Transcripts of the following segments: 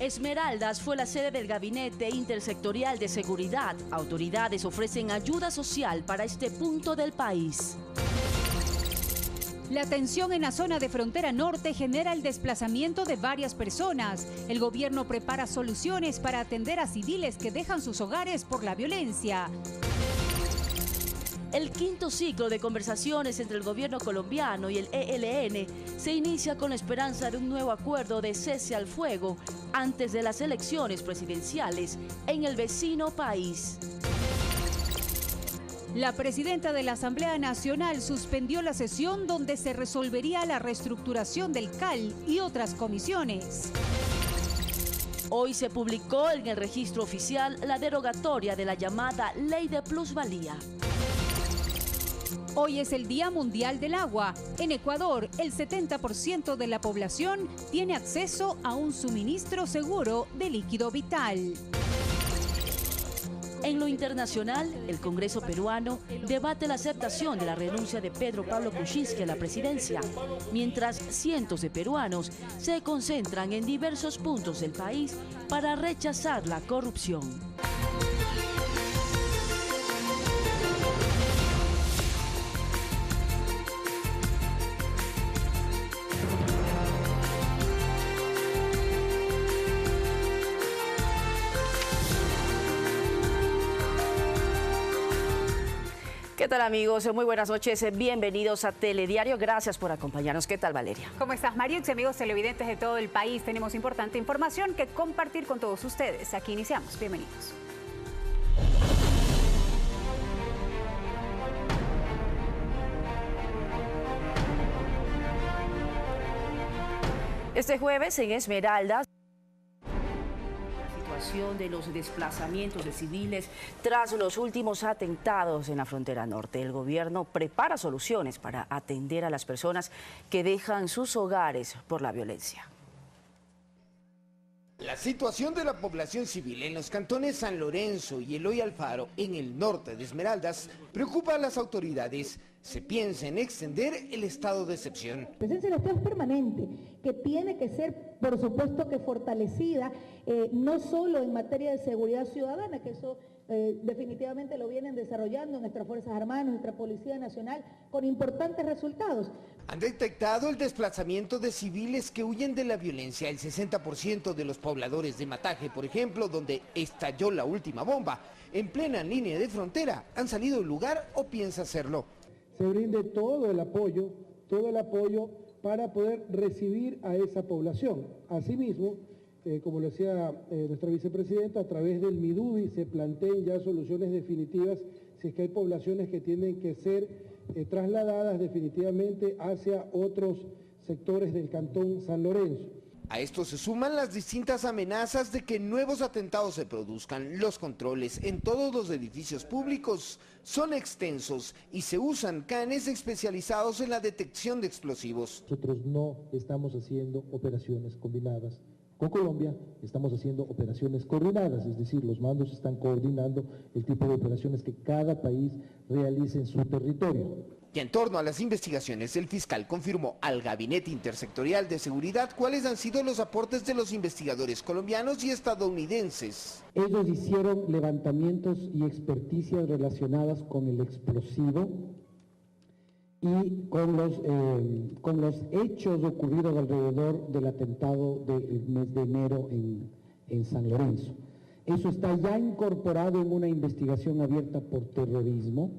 Esmeraldas fue la sede del Gabinete Intersectorial de Seguridad. Autoridades ofrecen ayuda social para este punto del país. La tensión en la zona de frontera norte genera el desplazamiento de varias personas. El gobierno prepara soluciones para atender a civiles que dejan sus hogares por la violencia. El quinto ciclo de conversaciones entre el gobierno colombiano y el ELN se inicia con la esperanza de un nuevo acuerdo de cese al fuego antes de las elecciones presidenciales en el vecino país. La presidenta de la Asamblea Nacional suspendió la sesión donde se resolvería la reestructuración del CAL y otras comisiones. Hoy se publicó en el registro oficial la derogatoria de la llamada Ley de Plusvalía. Hoy es el Día Mundial del Agua. En Ecuador, el 70% de la población tiene acceso a un suministro seguro de líquido vital. En lo internacional, el Congreso peruano debate la aceptación de la renuncia de Pedro Pablo Kuczynski a la presidencia, mientras cientos de peruanos se concentran en diversos puntos del país para rechazar la corrupción. ¿Qué tal, amigos? Muy buenas noches, bienvenidos a Telediario. Gracias por acompañarnos. ¿Qué tal, Valeria? ¿Cómo estás, Mariux? Amigos televidentes de todo el país, tenemos importante información que compartir con todos ustedes. Aquí iniciamos. Bienvenidos. Este jueves en Esmeraldas, de los desplazamientos de civiles tras los últimos atentados en la frontera norte. El gobierno prepara soluciones para atender a las personas que dejan sus hogares por la violencia. La situación de la población civil en los cantones San Lorenzo y Eloy Alfaro, en el norte de Esmeraldas, preocupa a las autoridades. Se piensa en extender el estado de excepción. La presencia del Estado es permanente, que tiene que ser, por supuesto, que fortalecida, no solo en materia de seguridad ciudadana, que eso definitivamente lo vienen desarrollando nuestras Fuerzas Armadas, nuestra Policía Nacional, con importantes resultados. Han detectado el desplazamiento de civiles que huyen de la violencia. El 60% de los pobladores de Mataje, por ejemplo, donde estalló la última bomba, en plena línea de frontera, han salido del lugar o piensa hacerlo. Se brinde todo el apoyo para poder recibir a esa población. Asimismo, como lo decía nuestra vicepresidenta, a través del MIDUBI se planteen ya soluciones definitivas si es que hay poblaciones que tienen que ser trasladadas definitivamente hacia otros sectores del cantón San Lorenzo. A esto se suman las distintas amenazas de que nuevos atentados se produzcan. Los controles en todos los edificios públicos son extensos y se usan canes especializados en la detección de explosivos. Nosotros no estamos haciendo operaciones combinadas con Colombia, estamos haciendo operaciones coordinadas, es decir, los mandos están coordinando el tipo de operaciones que cada país realice en su territorio. Y en torno a las investigaciones, el fiscal confirmó al Gabinete Intersectorial de Seguridad cuáles han sido los aportes de los investigadores colombianos y estadounidenses. Ellos hicieron levantamientos y experticias relacionadas con el explosivo y con los hechos ocurridos alrededor del atentado del mes de enero en San Lorenzo. Eso está ya incorporado en una investigación abierta por terrorismo.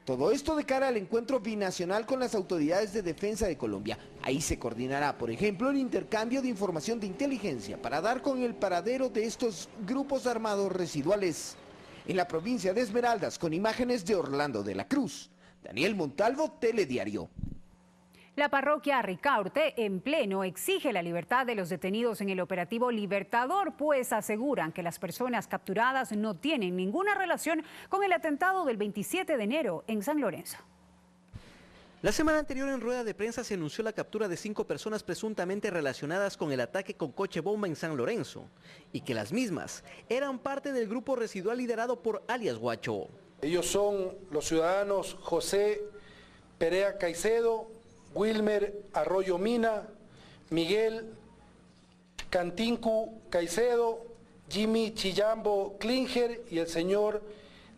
Todo esto de cara al encuentro binacional con las autoridades de defensa de Colombia. Ahí se coordinará, por ejemplo, el intercambio de información de inteligencia para dar con el paradero de estos grupos armados residuales. En la provincia de Esmeraldas, con imágenes de Orlando de la Cruz. Daniel Montalvo, Telediario. La parroquia Ricaurte, en pleno, exige la libertad de los detenidos en el operativo Libertador, pues aseguran que las personas capturadas no tienen ninguna relación con el atentado del 27 de enero en San Lorenzo. La semana anterior, en rueda de prensa, se anunció la captura de 5 personas presuntamente relacionadas con el ataque con coche bomba en San Lorenzo, y que las mismas eran parte del grupo residual liderado por alias Guacho. Ellos son los ciudadanos José Perea Caicedo, Wilmer Arroyo Mina, Miguel Cantinku Caicedo, Jimmy Chillambo Klinger y el señor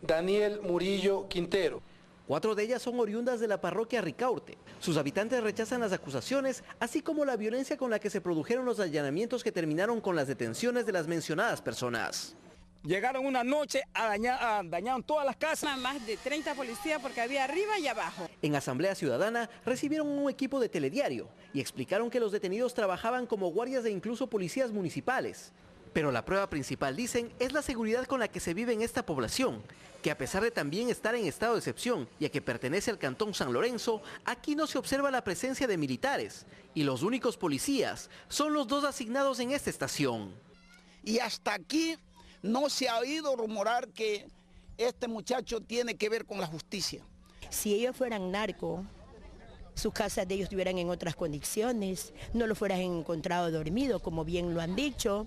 Daniel Murillo Quintero. 4 de ellas son oriundas de la parroquia Ricaurte. Sus habitantes rechazan las acusaciones, así como la violencia con la que se produjeron los allanamientos que terminaron con las detenciones de las mencionadas personas. Llegaron una noche dañaron todas las casas. Más de 30 policías porque había arriba y abajo. En Asamblea Ciudadana recibieron un equipo de telediario y explicaron que los detenidos trabajaban como guardias e incluso policías municipales. Pero la prueba principal, dicen, es la seguridad con la que se vive en esta población, que a pesar de también estar en estado de excepción y a que pertenece al cantón San Lorenzo, aquí no se observa la presencia de militares y los únicos policías son los 2 asignados en esta estación. Y hasta aquí no se ha oído rumorar que este muchacho tiene que ver con la justicia. Si ellos fueran narcos, sus casas de ellos estuvieran en otras condiciones, no lo fueran encontrado dormido, como bien lo han dicho.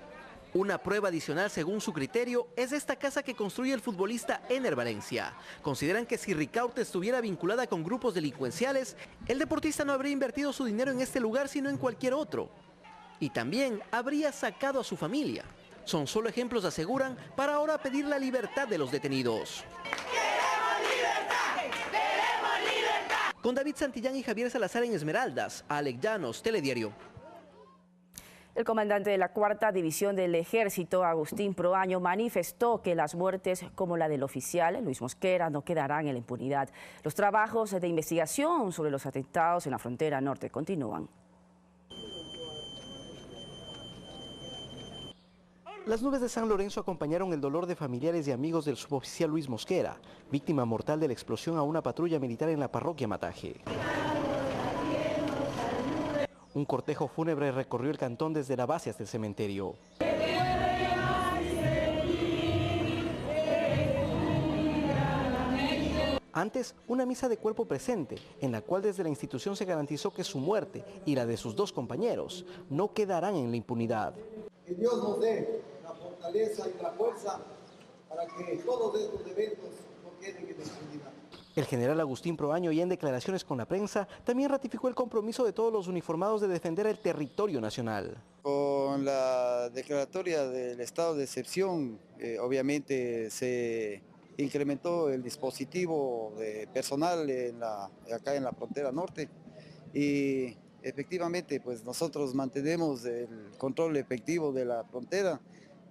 Una prueba adicional, según su criterio, es esta casa que construye el futbolista Ener Valencia. Consideran que si Ricaurte estuviera vinculada con grupos delincuenciales, el deportista no habría invertido su dinero en este lugar, sino en cualquier otro. Y también habría sacado a su familia. Son solo ejemplos, aseguran, para ahora pedir la libertad de los detenidos. ¡Queremos libertad! ¡Queremos libertad! Con David Santillán y Javier Salazar en Esmeraldas, Alex Llanos, Telediario. El comandante de la 4ª División del Ejército, Agustín Proaño, manifestó que las muertes como la del oficial Luis Mosquera no quedarán en la impunidad. Los trabajos de investigación sobre los atentados en la frontera norte continúan. Las nubes de San Lorenzo acompañaron el dolor de familiares y amigos del suboficial Luis Mosquera, víctima mortal de la explosión a una patrulla militar en la parroquia Mataje. Un cortejo fúnebre recorrió el cantón desde la base hasta el cementerio. Antes, una misa de cuerpo presente, en la cual desde la institución se garantizó que su muerte y la de sus 2 compañeros no quedarán en la impunidad. Que Dios nos dé la fortaleza y la fuerza para que todos estos eventos no queden en la impunidad. El general Agustín Proaño, y en declaraciones con la prensa, también ratificó el compromiso de todos los uniformados de defender el territorio nacional. Con la declaratoria del estado de excepción, obviamente se incrementó el dispositivo de personal acá en la frontera norte y efectivamente pues nosotros mantenemos el control efectivo de la frontera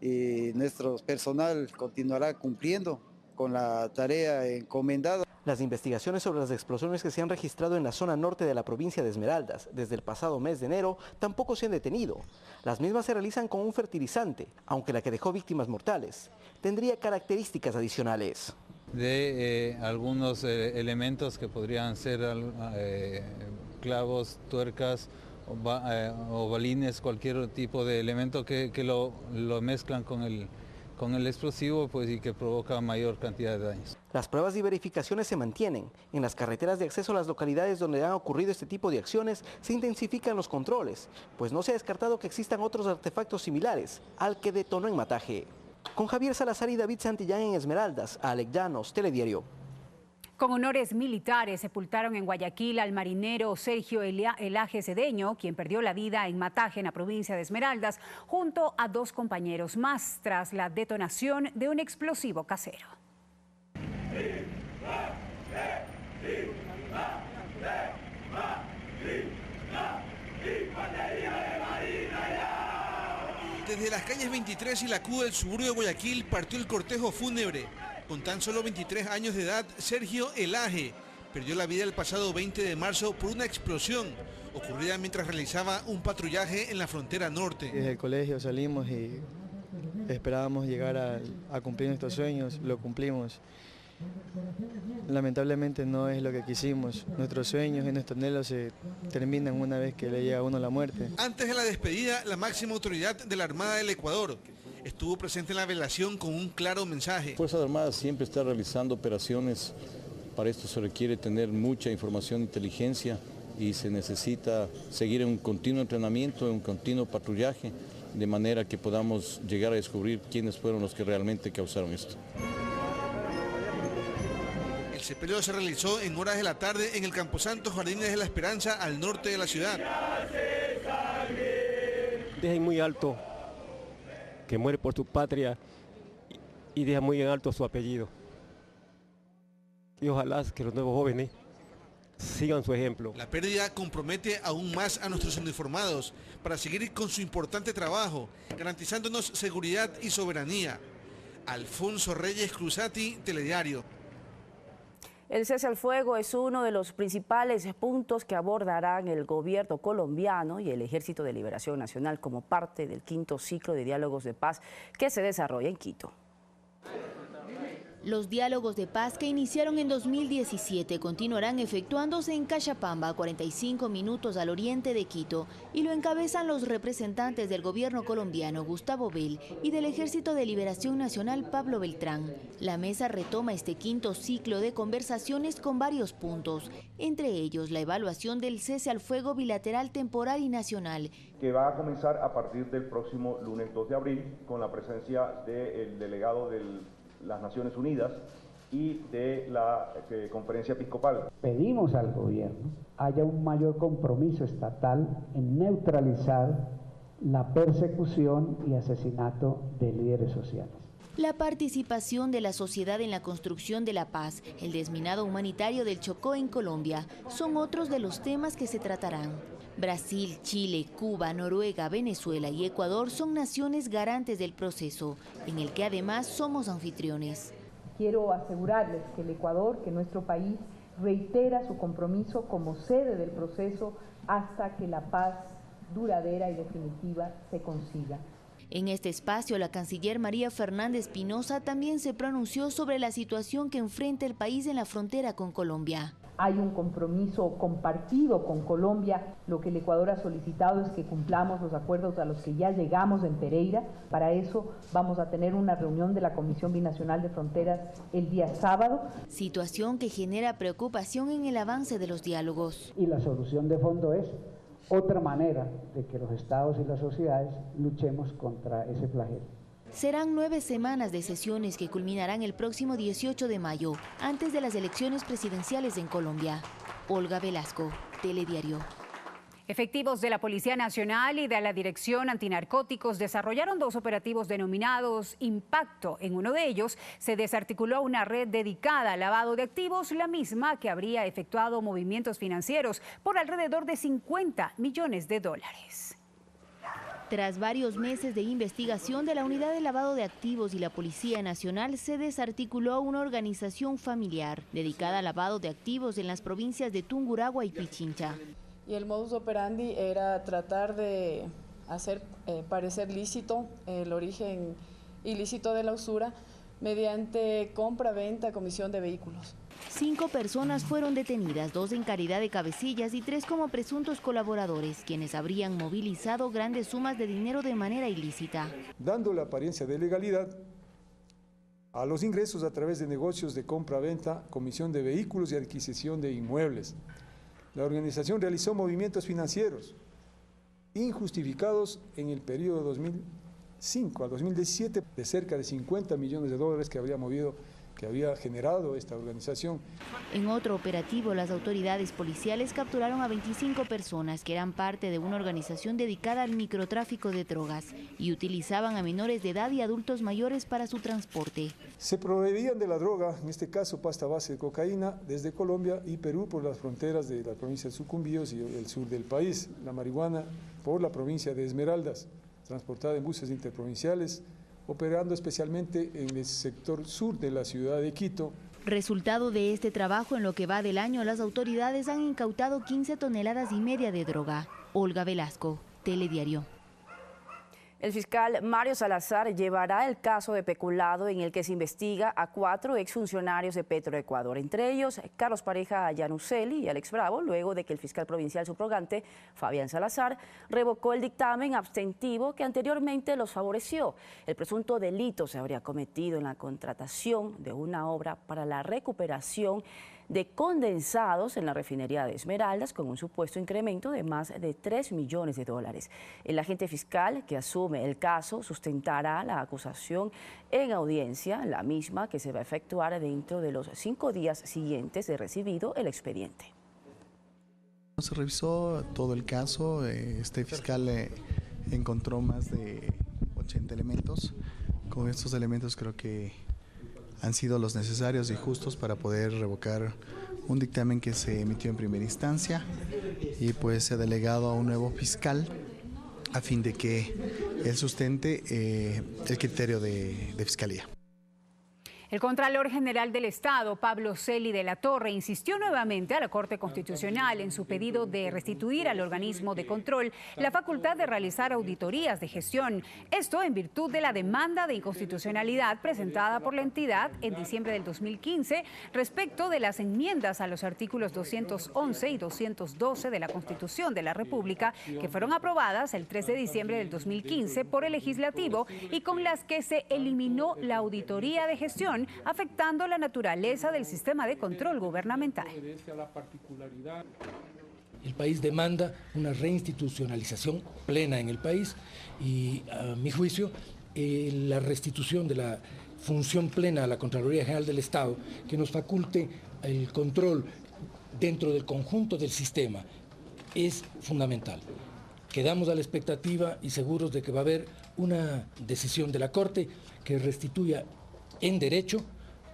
y nuestro personal continuará cumpliendo con la tarea encomendada. Las investigaciones sobre las explosiones que se han registrado en la zona norte de la provincia de Esmeraldas desde el pasado mes de enero tampoco se han detenido. Las mismas se realizan con un fertilizante, aunque la que dejó víctimas mortales tendría características adicionales. De algunos elementos que podrían ser clavos, tuercas o balines, cualquier tipo de elemento que lo mezclan con el explosivo pues, y que provoca mayor cantidad de daños. Las pruebas y verificaciones se mantienen. En las carreteras de acceso a las localidades donde han ocurrido este tipo de acciones se intensifican los controles, pues no se ha descartado que existan otros artefactos similares al que detonó en Mataje. Con Javier Salazar y David Santillán en Esmeraldas, Alex Llanos, Telediario. Con honores militares sepultaron en Guayaquil al marinero Sergio Elaje Cedeño, quien perdió la vida en Mataje, en la provincia de Esmeraldas, junto a 2 compañeros más, tras la detonación de un explosivo casero. Desde las calles 23 y la Q del suburbio de Guayaquil partió el cortejo fúnebre. Con tan solo 23 años de edad, Sergio Elaje perdió la vida el pasado 20 de marzo por una explosión ocurrida mientras realizaba un patrullaje en la frontera norte. Desde el colegio salimos y esperábamos llegar a cumplir nuestros sueños, lo cumplimos. Lamentablemente no es lo que quisimos. Nuestros sueños y nuestros anhelos se terminan una vez que le llega a uno la muerte. Antes de la despedida, la máxima autoridad de la Armada del Ecuador estuvo presente en la velación con un claro mensaje. Fuerzas Armadas siempre está realizando operaciones. Para esto se requiere tener mucha información e inteligencia y se necesita seguir en un continuo entrenamiento, en un continuo patrullaje, de manera que podamos llegar a descubrir quiénes fueron los que realmente causaron esto. El sepelio se realizó en horas de la tarde en el Camposanto Jardines de la Esperanza, al norte de la ciudad. Dejen muy alto que muere por su patria y deja muy en alto su apellido. Y ojalá que los nuevos jóvenes sigan su ejemplo. La pérdida compromete aún más a nuestros uniformados para seguir con su importante trabajo, garantizándonos seguridad y soberanía. Alfonso Reyes Cruzati, Telediario. El cese al fuego es uno de los principales puntos que abordarán el gobierno colombiano y el Ejército de Liberación Nacional como parte del 5º ciclo de diálogos de paz que se desarrolla en Quito. Los diálogos de paz que iniciaron en 2017 continuarán efectuándose en Cachapamba, 45 minutos al oriente de Quito, y lo encabezan los representantes del gobierno colombiano Gustavo Bell y del Ejército de Liberación Nacional Pablo Beltrán. La mesa retoma este 5º ciclo de conversaciones con varios puntos, entre ellos la evaluación del cese al fuego bilateral temporal y nacional, que va a comenzar a partir del próximo lunes 2 de abril con la presencia del delegado de las Naciones Unidas y de la Conferencia Episcopal. Pedimos al gobierno haya un mayor compromiso estatal en neutralizar la persecución y asesinato de líderes sociales. La participación de la sociedad en la construcción de la paz, el desminado humanitario del Chocó en Colombia, son otros de los temas que se tratarán. Brasil, Chile, Cuba, Noruega, Venezuela y Ecuador son naciones garantes del proceso, en el que además somos anfitriones. Quiero asegurarles que el Ecuador, que nuestro país, reitera su compromiso como sede del proceso hasta que la paz duradera y definitiva se consiga. En este espacio, la canciller María Fernández Pinoza también se pronunció sobre la situación que enfrenta el país en la frontera con Colombia. Hay un compromiso compartido con Colombia. Lo que el Ecuador ha solicitado es que cumplamos los acuerdos a los que ya llegamos en Pereira. Para eso vamos a tener una reunión de la Comisión Binacional de Fronteras el día sábado. Situación que genera preocupación en el avance de los diálogos. Y la solución de fondo es otra manera de que los estados y las sociedades luchemos contra ese flagelo. Serán 9 semanas de sesiones que culminarán el próximo 18 de mayo, antes de las elecciones presidenciales en Colombia. Olga Velasco, Telediario. Efectivos de la Policía Nacional y de la Dirección Antinarcóticos desarrollaron 2 operativos denominados Impacto. En uno de ellos se desarticuló una red dedicada al lavado de activos, la misma que habría efectuado movimientos financieros por alrededor de $50 millones. Tras varios meses de investigación de la Unidad de Lavado de Activos y la Policía Nacional, se desarticuló una organización familiar dedicada al lavado de activos en las provincias de Tungurahua y Pichincha. Y el modus operandi era tratar de hacer parecer lícito el origen ilícito de la usura mediante compra, venta, comisión de vehículos. 5 personas fueron detenidas, 2 en calidad de cabecillas y 3 como presuntos colaboradores, quienes habrían movilizado grandes sumas de dinero de manera ilícita. Dando la apariencia de legalidad a los ingresos a través de negocios de compra-venta, comisión de vehículos y adquisición de inmuebles. La organización realizó movimientos financieros injustificados en el periodo 2005 a 2017 de cerca de $50 millones que había generado esta organización. En otro operativo, las autoridades policiales capturaron a 25 personas que eran parte de una organización dedicada al microtráfico de drogas y utilizaban a menores de edad y adultos mayores para su transporte. Se proveían de la droga, en este caso pasta base de cocaína, desde Colombia y Perú por las fronteras de la provincia de Sucumbíos y el sur del país. La marihuana por la provincia de Esmeraldas, transportada en buses interprovinciales, operando especialmente en el sector sur de la ciudad de Quito. Resultado de este trabajo, en lo que va del año, las autoridades han incautado 15,5 toneladas de droga. Olga Velasco, Telediario. El fiscal Mario Salazar llevará el caso de peculado en el que se investiga a 4 exfuncionarios de Petroecuador, entre ellos Carlos Pareja Yanuseli y Alex Bravo, luego de que el fiscal provincial subrogante Fabián Salazar revocó el dictamen abstentivo que anteriormente los favoreció. El presunto delito se habría cometido en la contratación de una obra para la recuperación de condensados en la refinería de Esmeraldas con un supuesto incremento de más de $3 millones. El agente fiscal que asume el caso sustentará la acusación en audiencia, la misma que se va a efectuar dentro de los 5 días siguientes de recibido el expediente. Se revisó todo el caso, este fiscal encontró más de 80 elementos. Con estos elementos creo que han sido los necesarios y justos para poder revocar un dictamen que se emitió en primera instancia y pues se ha delegado a un nuevo fiscal a fin de que él sustente el criterio de fiscalía. El Contralor General del Estado, Pablo Celi de la Torre, insistió nuevamente a la Corte Constitucional en su pedido de restituir al organismo de control la facultad de realizar auditorías de gestión. Esto en virtud de la demanda de inconstitucionalidad presentada por la entidad en diciembre del 2015 respecto de las enmiendas a los artículos 211 y 212 de la Constitución de la República, que fueron aprobadas el 3 de diciembre del 2015 por el Legislativo y con las que se eliminó la auditoría de gestión, afectando la naturaleza del sistema de control gubernamental. El país demanda una reinstitucionalización plena en el país y, a mi juicio, la restitución de la función plena a la Contraloría General del Estado, que nos faculte el control dentro del conjunto del sistema, es fundamental. Quedamos a la expectativa y seguros de que va a haber una decisión de la Corte que restituya en derecho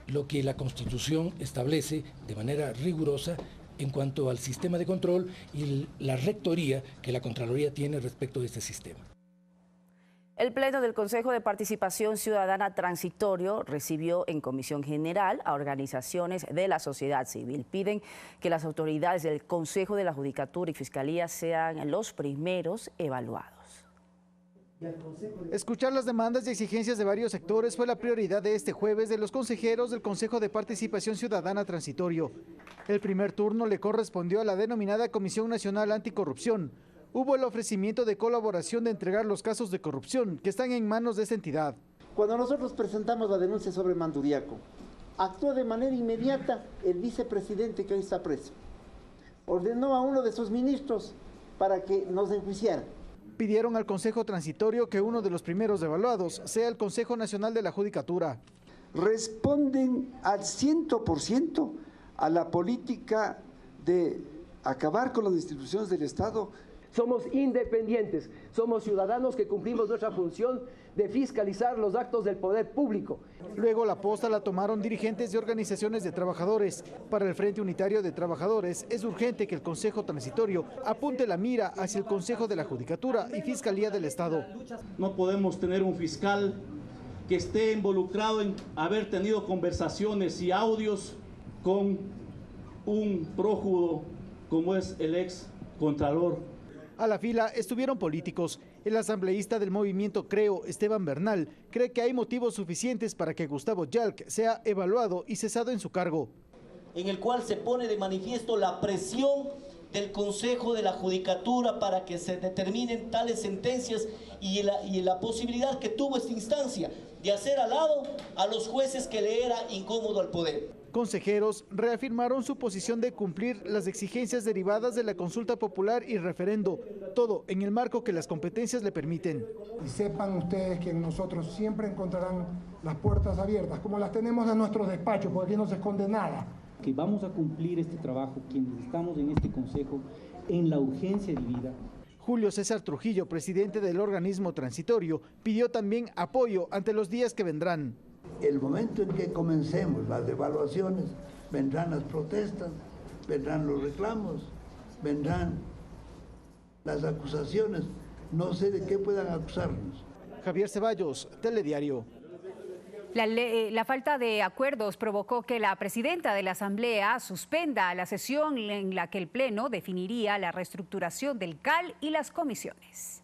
lo que la Constitución establece de manera rigurosa en cuanto al sistema de control y la rectoría que la Contraloría tiene respecto de este sistema. El Pleno del Consejo de Participación Ciudadana Transitorio recibió en Comisión General a organizaciones de la sociedad civil. Piden que las autoridades del Consejo de la Judicatura y Fiscalía sean los primeros evaluados. Escuchar las demandas y exigencias de varios sectores fue la prioridad de este jueves de los consejeros del Consejo de Participación Ciudadana Transitorio. El primer turno le correspondió a la denominada Comisión Nacional Anticorrupción. Hubo el ofrecimiento de colaboración de entregar los casos de corrupción que están en manos de esta entidad. Cuando nosotros presentamos la denuncia sobre Manduriaco, actuó de manera inmediata el vicepresidente que hoy está preso. Ordenó a uno de sus ministros para que nos enjuiciara. Pidieron al Consejo Transitorio que uno de los primeros evaluados sea el Consejo Nacional de la Judicatura. Responden al 100% a la política de acabar con las instituciones del Estado. Somos independientes, somos ciudadanos que cumplimos nuestra función de fiscalizar los actos del poder público. Luego la posta la tomaron dirigentes de organizaciones de trabajadores. Para el Frente Unitario de Trabajadores es urgente que el Consejo Transitorio apunte la mira hacia el Consejo de la Judicatura y Fiscalía del Estado. No podemos tener un fiscal que esté involucrado en haber tenido conversaciones y audios con un prófugo como es el ex contralor. A la fila estuvieron políticos. El asambleísta del movimiento Creo, Esteban Bernal, cree que hay motivos suficientes para que Gustavo Yalc sea evaluado y cesado en su cargo. En el cual se pone de manifiesto la presión del Consejo de la Judicatura para que se determinen tales sentencias y la posibilidad que tuvo esta instancia de hacer al lado a los jueces que le era incómodo al poder. Consejeros reafirmaron su posición de cumplir las exigencias derivadas de la consulta popular y referendo, todo en el marco que las competencias le permiten. Y sepan ustedes que nosotros siempre encontrarán las puertas abiertas, como las tenemos en nuestros despachos, porque aquí no se esconde nada. Que vamos a cumplir este trabajo, quienes estamos en este consejo, en la urgencia de vida. Julio César Trujillo, presidente del organismo transitorio, pidió también apoyo ante los días que vendrán. El momento en que comencemos las evaluaciones, vendrán las protestas, vendrán los reclamos, vendrán las acusaciones. No sé de qué puedan acusarnos. Javier Ceballos, Telediario. La falta de acuerdos provocó que la presidenta de la Asamblea suspenda la sesión en la que el Pleno definiría la reestructuración del CAL y las comisiones.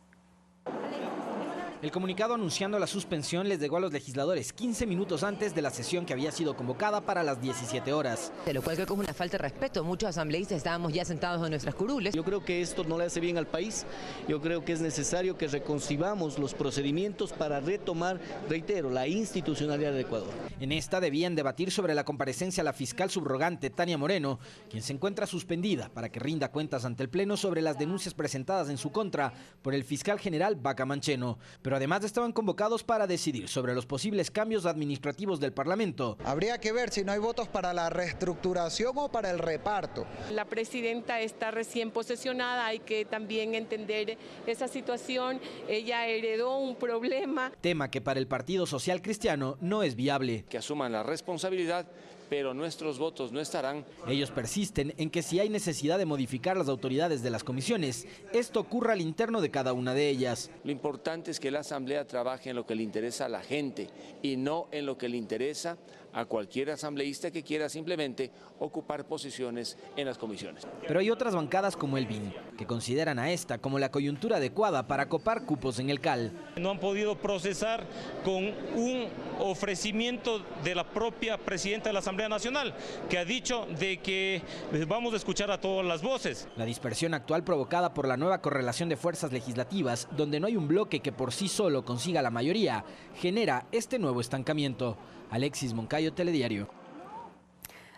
El comunicado anunciando la suspensión les llegó a los legisladores 15 minutos antes de la sesión que había sido convocada para las 17 horas. De lo cual creo que es una falta de respeto. Muchos asambleístas estábamos ya sentados en nuestras curules. Yo creo que esto no le hace bien al país. Yo creo que es necesario que reconcibamos los procedimientos para retomar, reitero, la institucionalidad del Ecuador. En esta debían debatir sobre la comparecencia a la fiscal subrogante Tania Moreno, quien se encuentra suspendida para que rinda cuentas ante el Pleno sobre las denuncias presentadas en su contra por el fiscal general Vaca Mancheno. Pero pero además estaban convocados para decidir sobre los posibles cambios administrativos del Parlamento. Habría que ver si no hay votos para la reestructuración o para el reparto. La presidenta está recién posesionada, hay que también entender esa situación. Ella heredó un problema. Tema que para el Partido Social Cristiano no es viable. Que asuman la responsabilidad, pero nuestros votos no estarán. Ellos persisten en que si hay necesidad de modificar las autoridades de las comisiones, esto ocurra al interno de cada una de ellas. Lo importante es que la Asamblea trabaje en lo que le interesa a la gente y no en lo que le interesa a cualquier asambleísta que quiera simplemente ocupar posiciones en las comisiones. Pero hay otras bancadas como el BIN, que consideran a esta como la coyuntura adecuada para copar cupos en el CAL. No han podido procesar con un ofrecimiento de la propia presidenta de la Asamblea Nacional, que ha dicho de que vamos a escuchar a todas las voces. La dispersión actual provocada por la nueva correlación de fuerzas legislativas, donde no hay un bloque que por sí solo consiga la mayoría, genera este nuevo estancamiento. Alexis Moncayo, Telediario.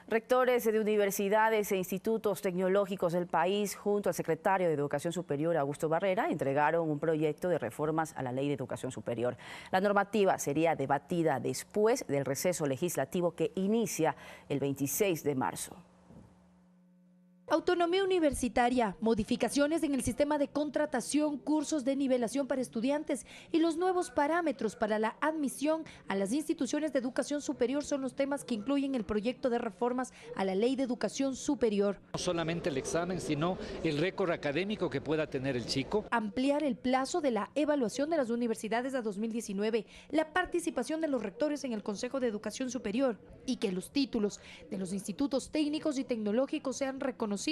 Rectores de universidades e institutos tecnológicos del país, junto al secretario de Educación Superior, Augusto Barrera, entregaron un proyecto de reformas a la Ley de Educación Superior. La normativa sería debatida después del receso legislativo que inicia el 26 de marzo. Autonomía universitaria, modificaciones en el sistema de contratación, cursos de nivelación para estudiantes y los nuevos parámetros para la admisión a las instituciones de educación superior son los temas que incluyen el proyecto de reformas a la Ley de Educación Superior. No solamente el examen, sino el récord académico que pueda tener el chico. Ampliar el plazo de la evaluación de las universidades a 2019, la participación de los rectores en el Consejo de Educación Superior y que los títulos de los institutos técnicos y tecnológicos sean reconocidos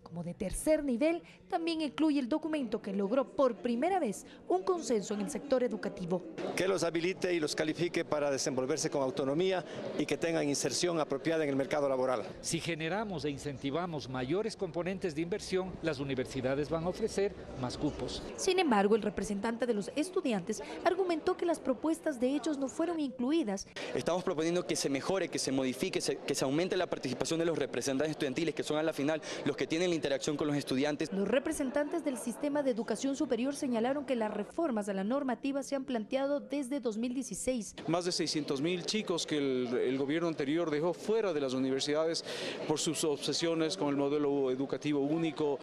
como de tercer nivel, también incluye el documento que logró por primera vez un consenso en el sector educativo. Que los habilite y los califique para desenvolverse con autonomía y que tengan inserción apropiada en el mercado laboral. Si generamos e incentivamos mayores componentes de inversión, las universidades van a ofrecer más cupos. Sin embargo, el representante de los estudiantes argumentó que las propuestas de ellos no fueron incluidas. Estamos proponiendo que se mejore, que se modifique, que se aumente la participación de los representantes estudiantiles, que son a la final los que tienen la interacción con los estudiantes. Los representantes del sistema de educación superior señalaron que las reformas a la normativa se han planteado desde 2016. Más de 600.000 chicos que el gobierno anterior dejó fuera de las universidades por sus obsesiones con el modelo educativo único.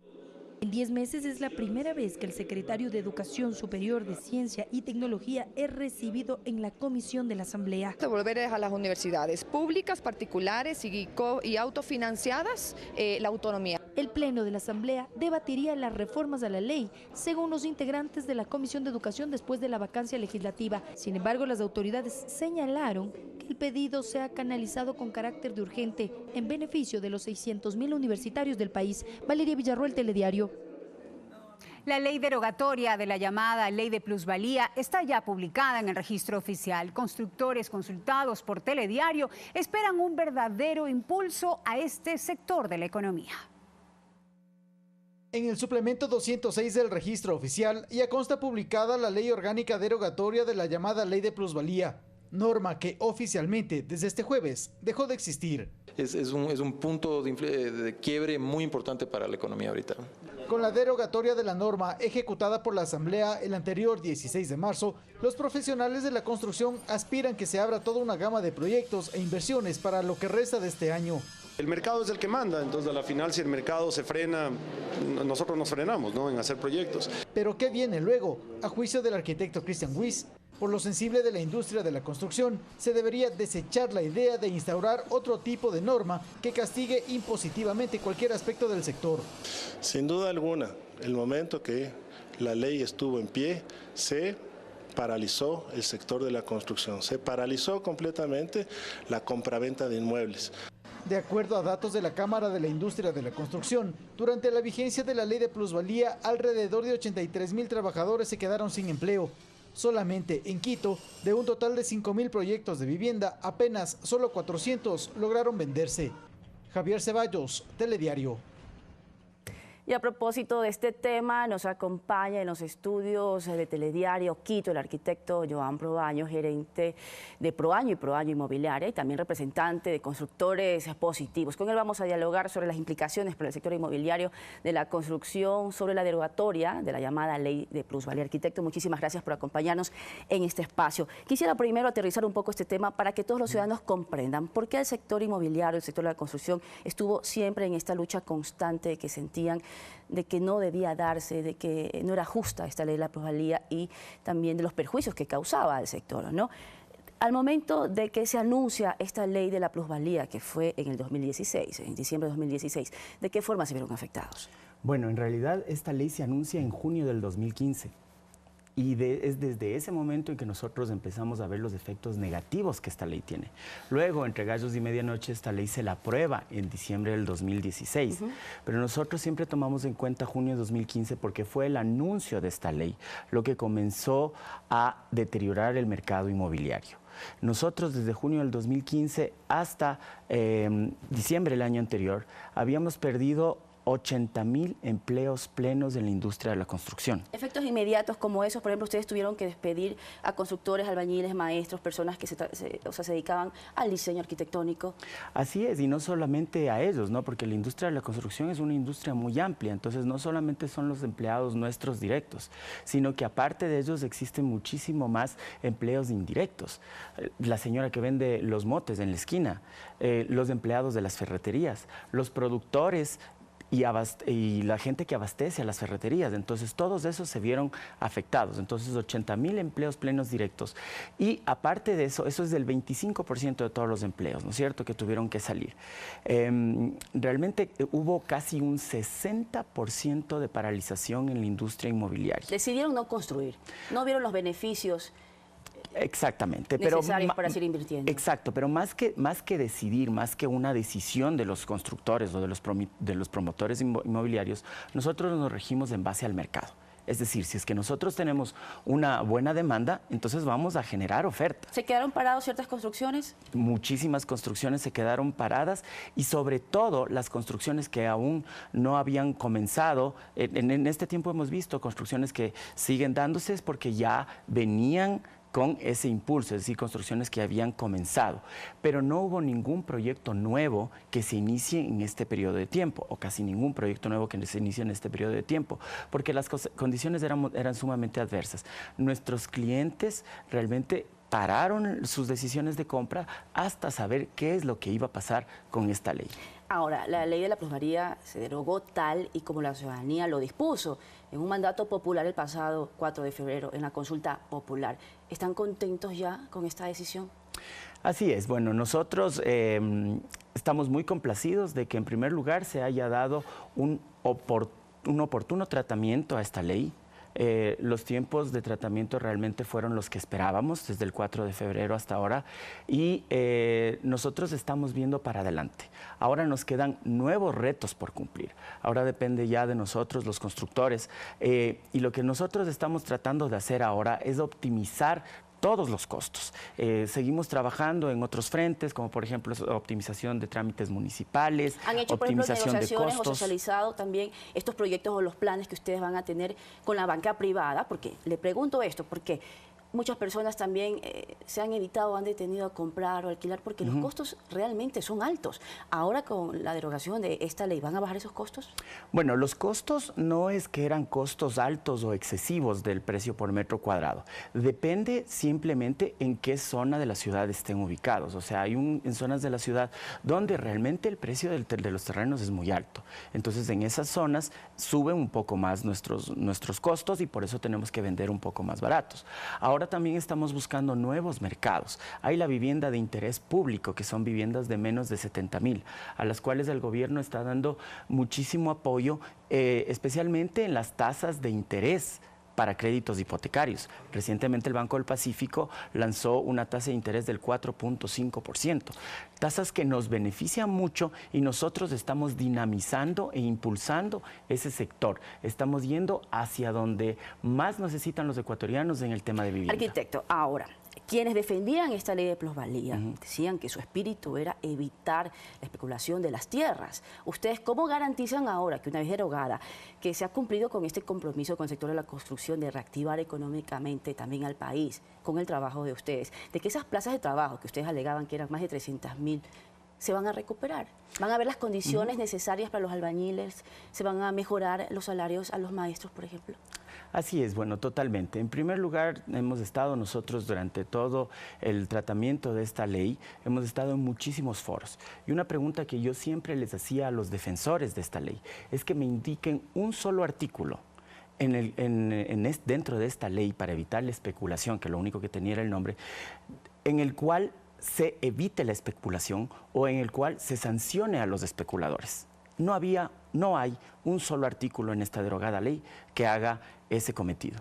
En 10 meses es la primera vez que el secretario de Educación Superior de Ciencia y Tecnología es recibido en la comisión de la Asamblea. Devolver a las universidades públicas, particulares y autofinanciadas la autonomía. El Pleno de la Asamblea debatiría las reformas a la ley, según los integrantes de la Comisión de Educación después de la vacancia legislativa. Sin embargo, las autoridades señalaron que el pedido sea canalizado con carácter de urgente en beneficio de los 600.000 universitarios del país. Valeria Villarroel, Telediario. La ley derogatoria de la llamada Ley de Plusvalía está ya publicada en el registro oficial. Constructores consultados por Telediario esperan un verdadero impulso a este sector de la economía. En el suplemento 206 del registro oficial ya consta publicada la ley orgánica derogatoria de la llamada Ley de Plusvalía, norma que oficialmente desde este jueves dejó de existir. Es un punto de quiebre muy importante para la economía ahorita. Con la derogatoria de la norma ejecutada por la Asamblea el anterior 16 de marzo, los profesionales de la construcción aspiran que se abra toda una gama de proyectos e inversiones para lo que resta de este año. El mercado es el que manda, entonces a la final si el mercado se frena, nosotros nos frenamos, ¿no?, en hacer proyectos. Pero ¿qué viene luego? A juicio del arquitecto Christian Wyss, por lo sensible de la industria de la construcción, se debería desechar la idea de instaurar otro tipo de norma que castigue impositivamente cualquier aspecto del sector. Sin duda alguna, el momento que la ley estuvo en pie, se paralizó el sector de la construcción, se paralizó completamente la compraventa de inmuebles. De acuerdo a datos de la Cámara de la Industria de la Construcción, durante la vigencia de la Ley de Plusvalía, alrededor de 83.000 trabajadores se quedaron sin empleo. Solamente en Quito, de un total de 5.000 proyectos de vivienda, apenas solo 400 lograron venderse. Javier Ceballos, Telediario. Y a propósito de este tema, nos acompaña en los estudios de Telediario Quito el arquitecto Joan Proaño, gerente de Proaño y Proaño Inmobiliaria y también representante de Constructores Positivos. Con él vamos a dialogar sobre las implicaciones para el sector inmobiliario de la construcción, sobre la derogatoria de la llamada ley de plusvalía. Arquitecto, muchísimas gracias por acompañarnos en este espacio. Quisiera primero aterrizar un poco este tema para que todos los ciudadanos comprendan por qué el sector inmobiliario, el sector de la construcción, estuvo siempre en esta lucha constante que sentían de que no debía darse, de que no era justa esta ley de la plusvalía y también de los perjuicios que causaba al sector, ¿no? Al momento de que se anuncia esta ley de la plusvalía, que fue en el 2016, en diciembre de 2016, ¿de qué forma se vieron afectados? Bueno, en realidad esta ley se anuncia en junio del 2015. Y es desde ese momento en que nosotros empezamos a ver los efectos negativos que esta ley tiene. Luego, entre gallos y medianoche, esta ley se la aprueba en diciembre del 2016. Pero nosotros siempre tomamos en cuenta junio de 2015 porque fue el anuncio de esta ley lo que comenzó a deteriorar el mercado inmobiliario. Nosotros desde junio del 2015 hasta diciembre del año anterior habíamos perdido 80.000 empleos plenos en la industria de la construcción. Efectos inmediatos como esos, por ejemplo, ustedes tuvieron que despedir a constructores, albañiles, maestros, personas que se dedicaban al diseño arquitectónico. Así es, y no solamente a ellos, ¿no? Porque la industria de la construcción es una industria muy amplia, entonces no solamente son los empleados nuestros directos, sino que aparte de ellos existen muchísimo más empleos indirectos. La señora que vende los motes en la esquina, los empleados de las ferreterías, los productores y la gente que abastece a las ferreterías. Entonces todos esos se vieron afectados. Entonces 80.000 empleos plenos directos. Y aparte de eso, eso es del 25% de todos los empleos, ¿no es cierto?, que tuvieron que salir. Realmente hubo casi un 60% de paralización en la industria inmobiliaria. Decidieron no construir, no vieron los beneficios exactamente, necesarios para seguir invirtiendo. Exacto, pero más que decidir, más que una decisión de los constructores o de los promotores inmobiliarios, nosotros nos regimos en base al mercado. Es decir, si es que nosotros tenemos una buena demanda, entonces vamos a generar oferta. ¿Se quedaron paradas ciertas construcciones? Muchísimas construcciones se quedaron paradas y sobre todo las construcciones que aún no habían comenzado. En este tiempo hemos visto construcciones que siguen dándose es porque ya venían con ese impulso, es decir, construcciones que habían comenzado, pero no hubo ningún proyecto nuevo que se inicie en este periodo de tiempo, o casi ningún proyecto nuevo que se inicie en este periodo de tiempo, porque las condiciones eran sumamente adversas. Nuestros clientes realmente pararon sus decisiones de compra hasta saber qué es lo que iba a pasar con esta ley. Ahora, la ley de la plusvalía se derogó tal y como la ciudadanía lo dispuso en un mandato popular el pasado 4 de febrero, en la consulta popular. ¿Están contentos ya con esta decisión? Así es. Bueno, nosotros estamos muy complacidos de que en primer lugar se haya dado un oportuno tratamiento a esta ley. Los tiempos de tratamiento realmente fueron los que esperábamos desde el 4 de febrero hasta ahora y nosotros estamos viendo para adelante. Ahora nos quedan nuevos retos por cumplir. Ahora depende ya de nosotros, los constructores, y lo que nosotros estamos tratando de hacer ahora es optimizar todos los costos. Seguimos trabajando en otros frentes, como por ejemplo optimización de trámites municipales, ¿han hecho, por ejemplo, negociaciones o socializado también estos proyectos o los planes que ustedes van a tener con la banca privada? Porque le pregunto esto, porque muchas personas también se han evitado, han detenido a comprar o alquilar porque los costos realmente son altos. Ahora con la derogación de esta ley, ¿van a bajar esos costos? Bueno, los costos no es que eran costos altos o excesivos del precio por metro cuadrado. Depende simplemente en qué zona de la ciudad estén ubicados. O sea, hay en zonas de la ciudad donde realmente el precio de los terrenos es muy alto. Entonces, en esas zonas suben un poco más nuestros costos y por eso tenemos que vender un poco más baratos. Ahora también estamos buscando nuevos mercados. Hay la vivienda de interés público, que son viviendas de menos de 70.000, a las cuales el gobierno está dando muchísimo apoyo, especialmente en las tasas de interés para créditos hipotecarios. Recientemente el Banco del Pacífico lanzó una tasa de interés del 4.5%, tasas que nos benefician mucho y nosotros estamos dinamizando e impulsando ese sector. Estamos yendo hacia donde más necesitan los ecuatorianos en el tema de vivienda. Arquitecto, ahora, Quienes defendían esta ley de plusvalía decían que su espíritu era evitar la especulación de las tierras. ¿Ustedes cómo garantizan ahora que una vez derogada, que se ha cumplido con este compromiso con el sector de la construcción de reactivar económicamente también al país con el trabajo de ustedes, de que esas plazas de trabajo que ustedes alegaban que eran más de 300.000 se van a recuperar? ¿Van a haber las condiciones necesarias para los albañiles? ¿Se van a mejorar los salarios a los maestros, por ejemplo? Así es, bueno, totalmente. En primer lugar, hemos estado nosotros durante todo el tratamiento de esta ley, hemos estado en muchísimos foros. Y una pregunta que yo siempre les hacía a los defensores de esta ley es que me indiquen un solo artículo dentro de esta ley para evitar la especulación, que lo único que tenía era el nombre, en el cual se evite la especulación o en el cual se sancione a los especuladores. No hay un solo artículo en esta derogada ley que haga ese cometido.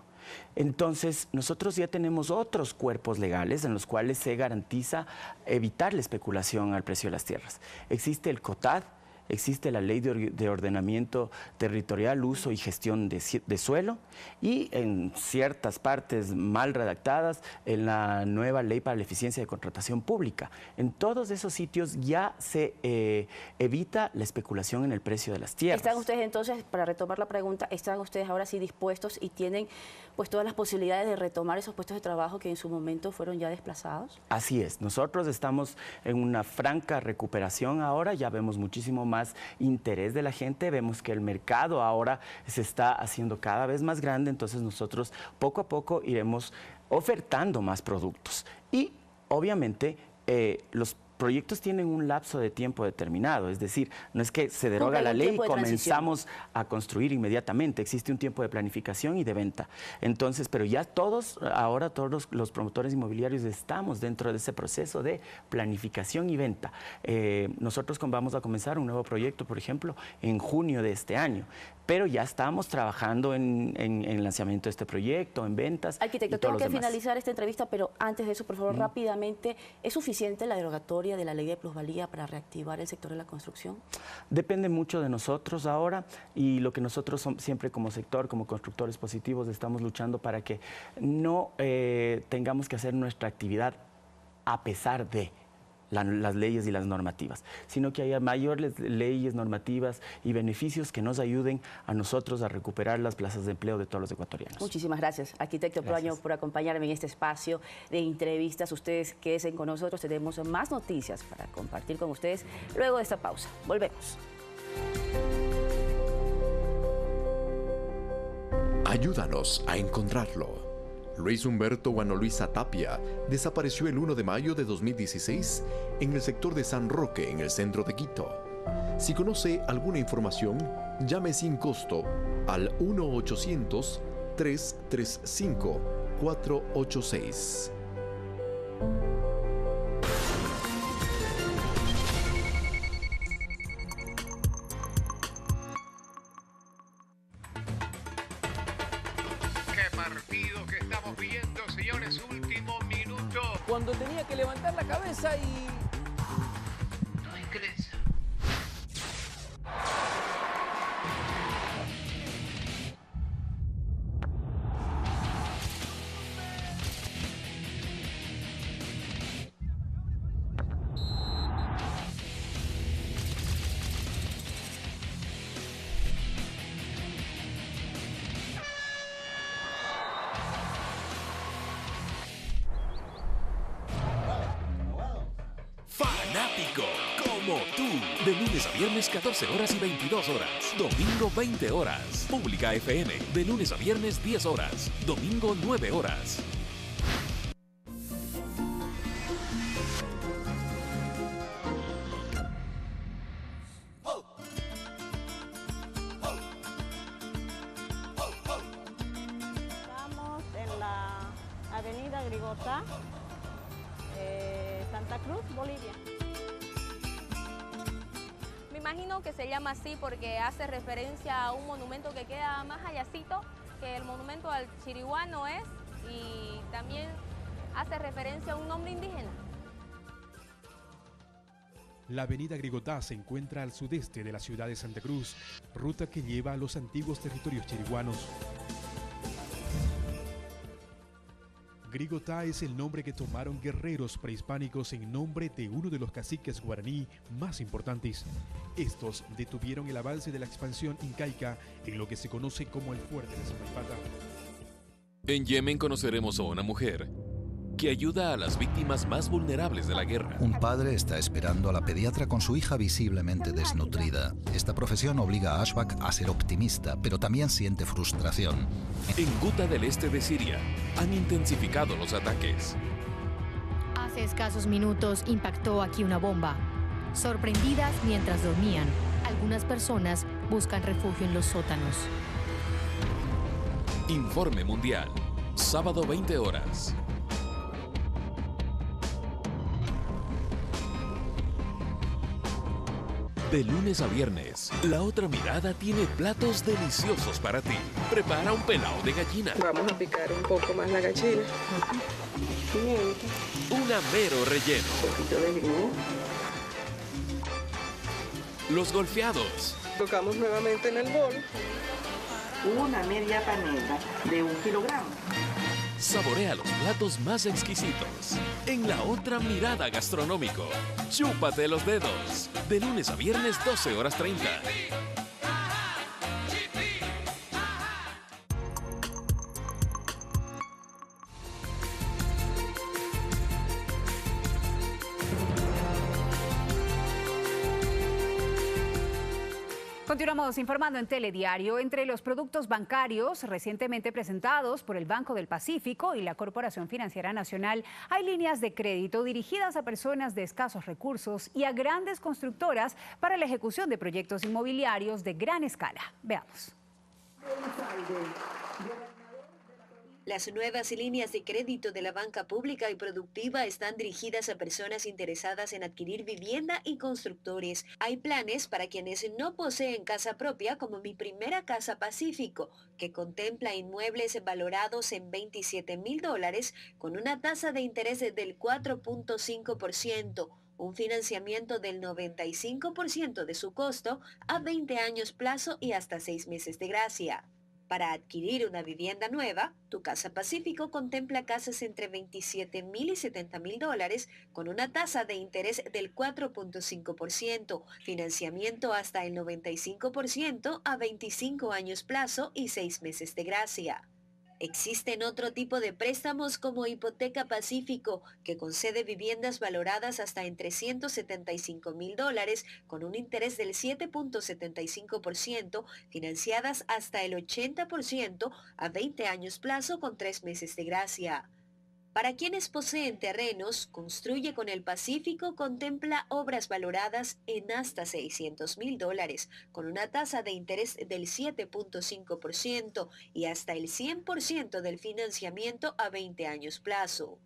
Entonces, nosotros ya tenemos otros cuerpos legales en los cuales se garantiza evitar la especulación al precio de las tierras. Existe el COTAD, existe la Ley de Ordenamiento Territorial, Uso y Gestión de Suelo, y en ciertas partes mal redactadas, en la nueva Ley para la Eficiencia de Contratación Pública. En todos esos sitios ya se evita la especulación en el precio de las tierras. ¿Están ustedes entonces, para retomar la pregunta, están ustedes ahora sí dispuestos y tienen pues todas las posibilidades de retomar esos puestos de trabajo que en su momento fueron ya desplazados? Así es, nosotros estamos en una franca recuperación ahora, ya vemos muchísimo más interés de la gente, vemos que el mercado ahora se está haciendo cada vez más grande, entonces nosotros poco a poco iremos ofertando más productos. Y obviamente los proyectos tienen un lapso de tiempo determinado, es decir, no es que se deroga la ley y comenzamos a construir inmediatamente, existe un tiempo de planificación y de venta. Entonces, pero ya ahora todos los promotores inmobiliarios estamos dentro de ese proceso de planificación y venta. Nosotros vamos a comenzar un nuevo proyecto, por ejemplo, en junio de este año, pero ya estamos trabajando en el lanzamiento de este proyecto, en ventas. Arquitecto, tengo que finalizar esta entrevista, pero antes de eso, por favor, rápidamente, ¿es suficiente la derogatoria de la ley de plusvalía para reactivar el sector de la construcción? Depende mucho de nosotros ahora, y lo que nosotros siempre como sector, como constructores positivos, estamos luchando para que no tengamos que hacer nuestra actividad a pesar de las leyes y las normativas, sino que haya mayores leyes, normativas y beneficios que nos ayuden a nosotros a recuperar las plazas de empleo de todos los ecuatorianos. Muchísimas gracias, arquitecto Proaño, por acompañarme en este espacio de entrevistas. Ustedes quédense con nosotros, tenemos más noticias para compartir con ustedes luego de esta pausa. Volvemos. Ayúdanos a encontrarlo. Luis Humberto Guano Luisa Tapia desapareció el 1 de mayo de 2016 en el sector de San Roque, en el centro de Quito. Si conoce alguna información, llame sin costo al 1-800-335-486. Cuando tenía que levantar la cabeza y... no ingresa. Fanático como tú. De lunes a viernes 14 horas y 22 horas. Domingo 20 horas. Pública FM. De lunes a viernes 10 horas. Domingo 9 horas. Estamos en la avenida Grigotá, Santa Cruz, Bolivia. Me imagino que se llama así porque hace referencia a un monumento que queda más allácito, que el monumento al Chiriguano es, y también hace referencia a un nombre indígena. La avenida Grigotá se encuentra al sudeste de la ciudad de Santa Cruz, ruta que lleva a los antiguos territorios chiriguanos. Grigotá es el nombre que tomaron guerreros prehispánicos en nombre de uno de los caciques guaraní más importantes. Estos detuvieron el avance de la expansión incaica en lo que se conoce como el Fuerte de Samaipata. En Yemen conoceremos a una mujer que ayuda a las víctimas más vulnerables de la guerra. Un padre está esperando a la pediatra con su hija visiblemente desnutrida. Esta profesión obliga a Ashbak a ser optimista, pero también siente frustración. En Guta del este de Siria han intensificado los ataques. Hace escasos minutos impactó aquí una bomba. Sorprendidas mientras dormían, algunas personas buscan refugio en los sótanos. Informe Mundial, sábado 20 horas. De lunes a viernes, La Otra Mirada tiene platos deliciosos para ti. Prepara un pelao de gallina. Vamos a picar un poco más la gallina. Pimienta. Un amero relleno. Un poquito de limón. Los golfeados. Tocamos nuevamente en el bol. Una media panela de 1 kilogramo. Saborea los platos más exquisitos en La Otra Mirada Gastronómico. Chúpate los dedos. De lunes a viernes, 12:30. Continuamos informando en Telediario. Entre los productos bancarios recientemente presentados por el Banco del Pacífico y la Corporación Financiera Nacional, hay líneas de crédito dirigidas a personas de escasos recursos y a grandes constructoras para la ejecución de proyectos inmobiliarios de gran escala. Veamos. Las nuevas líneas de crédito de la banca pública y productiva están dirigidas a personas interesadas en adquirir vivienda y constructores. Hay planes para quienes no poseen casa propia, como Mi Primera Casa Pacífico, que contempla inmuebles valorados en $27,000 con una tasa de interés del 4.5%. Un financiamiento del 95% de su costo a 20 años plazo y hasta 6 meses de gracia. Para adquirir una vivienda nueva, Tu Casa Pacífico contempla casas entre $27,000 y $70,000 con una tasa de interés del 4.5%, financiamiento hasta el 95% a 25 años plazo y 6 meses de gracia. Existen otro tipo de préstamos como Hipoteca Pacífico, que concede viviendas valoradas hasta en $375,000 con un interés del 7.75%, financiadas hasta el 80% a 20 años plazo con 3 meses de gracia. Para quienes poseen terrenos, Construye con el Pacífico contempla obras valoradas en hasta $600,000 con una tasa de interés del 7.5% y hasta el 100% del financiamiento a 20 años plazo.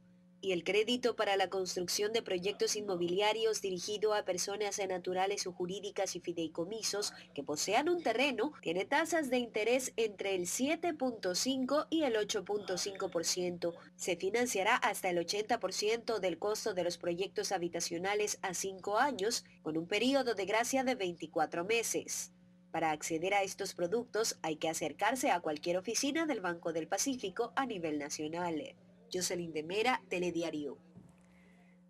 Y el crédito para la construcción de proyectos inmobiliarios dirigido a personas naturales o jurídicas y fideicomisos que posean un terreno tiene tasas de interés entre el 7.5 y el 8.5%. Se financiará hasta el 80% del costo de los proyectos habitacionales a 5 años, con un periodo de gracia de 24 meses. Para acceder a estos productos hay que acercarse a cualquier oficina del Banco del Pacífico a nivel nacional. Jocelyn de Mera, Telediario.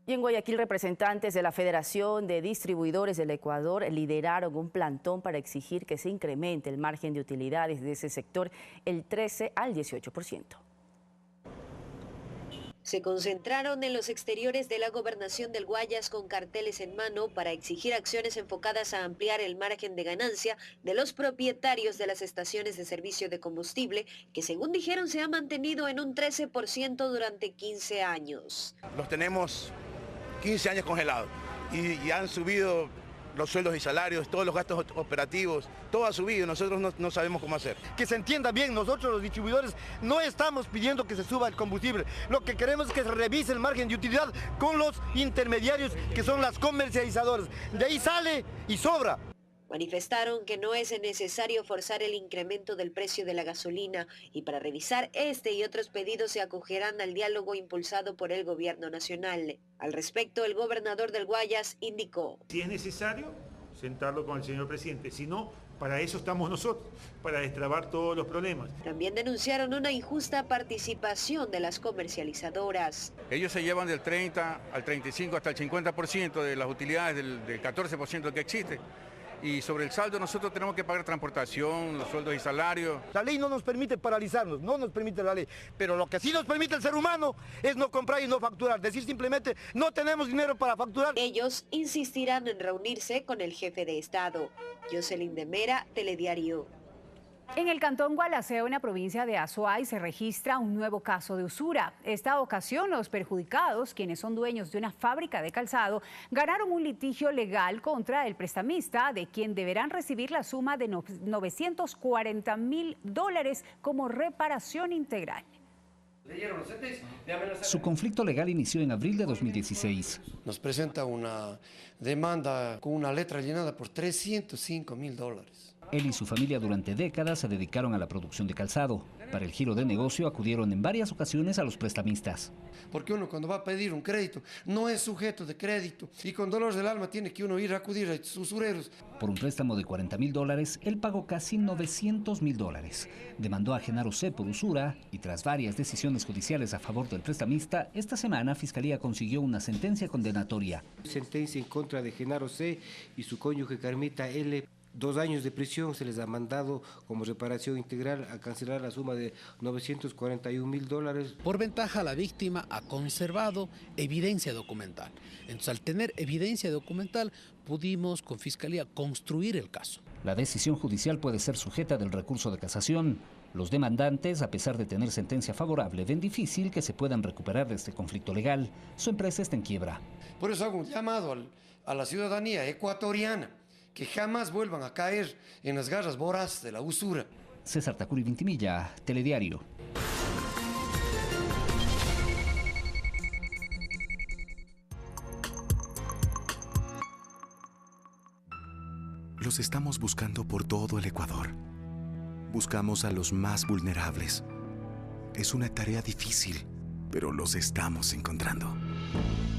Y en Guayaquil, representantes de la Federación de Distribuidores del Ecuador lideraron un plantón para exigir que se incremente el margen de utilidades de ese sector el 13 al 18%. Se concentraron en los exteriores de la gobernación del Guayas con carteles en mano para exigir acciones enfocadas a ampliar el margen de ganancia de los propietarios de las estaciones de servicio de combustible, que según dijeron se ha mantenido en un 13% durante 15 años. Los tenemos 15 años congelados y han subido los sueldos y salarios, todos los gastos operativos, todo ha subido, nosotros no sabemos cómo hacer. Que se entienda bien, nosotros los distribuidores no estamos pidiendo que se suba el combustible, lo que queremos es que se revise el margen de utilidad con los intermediarios que son las comercializadoras, de ahí sale y sobra. Manifestaron que no es necesario forzar el incremento del precio de la gasolina y para revisar este y otros pedidos se acogerán al diálogo impulsado por el gobierno nacional. Al respecto, el gobernador del Guayas indicó: si es necesario, sentarlo con el señor presidente, si no, Para eso estamos nosotros, para destrabar todos los problemas. También denunciaron una injusta participación de las comercializadoras. Ellos se llevan del 30 al 35 hasta el 50% de las utilidades del 14% que existe. Y sobre el saldo nosotros tenemos que pagar transportación, los sueldos y salarios. La ley no nos permite paralizarnos, no nos permite la ley. Pero lo que sí nos permite el ser humano es no comprar y no facturar. Decir simplemente, no tenemos dinero para facturar. Ellos insistirán en reunirse con el jefe de Estado. Jocelyn de Mera, Telediario. En el cantón Gualaceo, en la provincia de Azuay, se registra un nuevo caso de usura. Esta ocasión, los perjudicados, quienes son dueños de una fábrica de calzado, ganaron un litigio legal contra el prestamista, de quien deberán recibir la suma de $940.000 como reparación integral. Su conflicto legal inició en abril de 2016. Nos presenta una demanda con una letra llenada por $305.000. Él y su familia durante décadas se dedicaron a la producción de calzado. Para el giro de negocio acudieron en varias ocasiones a los prestamistas. Porque uno cuando va a pedir un crédito no es sujeto de crédito y con dolor del alma tiene que uno ir a acudir a sus usureros. Por un préstamo de $40.000, él pagó casi $900.000. Demandó a Genaro C. por usura y tras varias decisiones judiciales a favor del prestamista, esta semana Fiscalía consiguió una sentencia condenatoria. Sentencia en contra de Genaro C. y su cónyuge Carmita L. 2 años de prisión. Se les ha mandado como reparación integral a cancelar la suma de $941.000. Por ventaja, la víctima ha conservado evidencia documental. Entonces, al tener evidencia documental, pudimos con Fiscalía construir el caso. La decisión judicial puede ser sujeta del recurso de casación. Los demandantes, a pesar de tener sentencia favorable, ven difícil que se puedan recuperar de este conflicto legal. Su empresa está en quiebra. Por eso hago un llamado a la ciudadanía ecuatoriana, que jamás vuelvan a caer en las garras voraces de la usura. César Tacuri Vintimilla, Telediario. Los estamos buscando por todo el Ecuador. Buscamos a los más vulnerables. Es una tarea difícil, pero los estamos encontrando.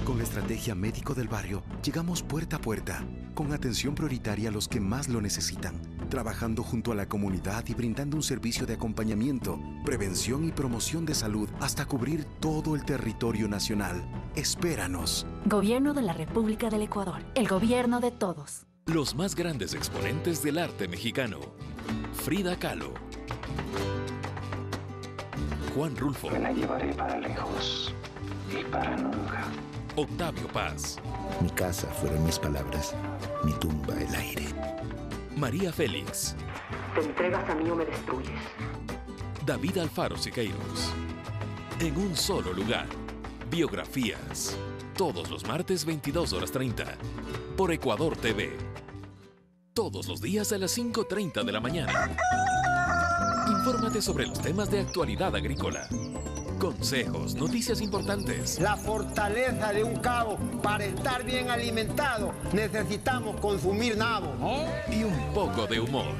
Con la estrategia Médico del Barrio, llegamos puerta a puerta, con atención prioritaria a los que más lo necesitan, trabajando junto a la comunidad y brindando un servicio de acompañamiento, prevención y promoción de salud hasta cubrir todo el territorio nacional. Espéranos. Gobierno de la República del Ecuador, el gobierno de todos. Los más grandes exponentes del arte mexicano. Frida Kahlo. Juan Rulfo. Me la llevaré para lejos y para nunca. Octavio Paz. Mi casa fueron mis palabras, mi tumba el aire. María Félix. Te entregas a mí o me destruyes. David Alfaro Siqueiros. En un solo lugar. Biografías. Todos los martes 22:30. Por Ecuador TV. Todos los días a las 5:30 de la mañana. Infórmate sobre los temas de actualidad agrícola. Consejos, noticias importantes. La fortaleza de un cabo. Para estar bien alimentado necesitamos consumir nabo. Y un poco de humor.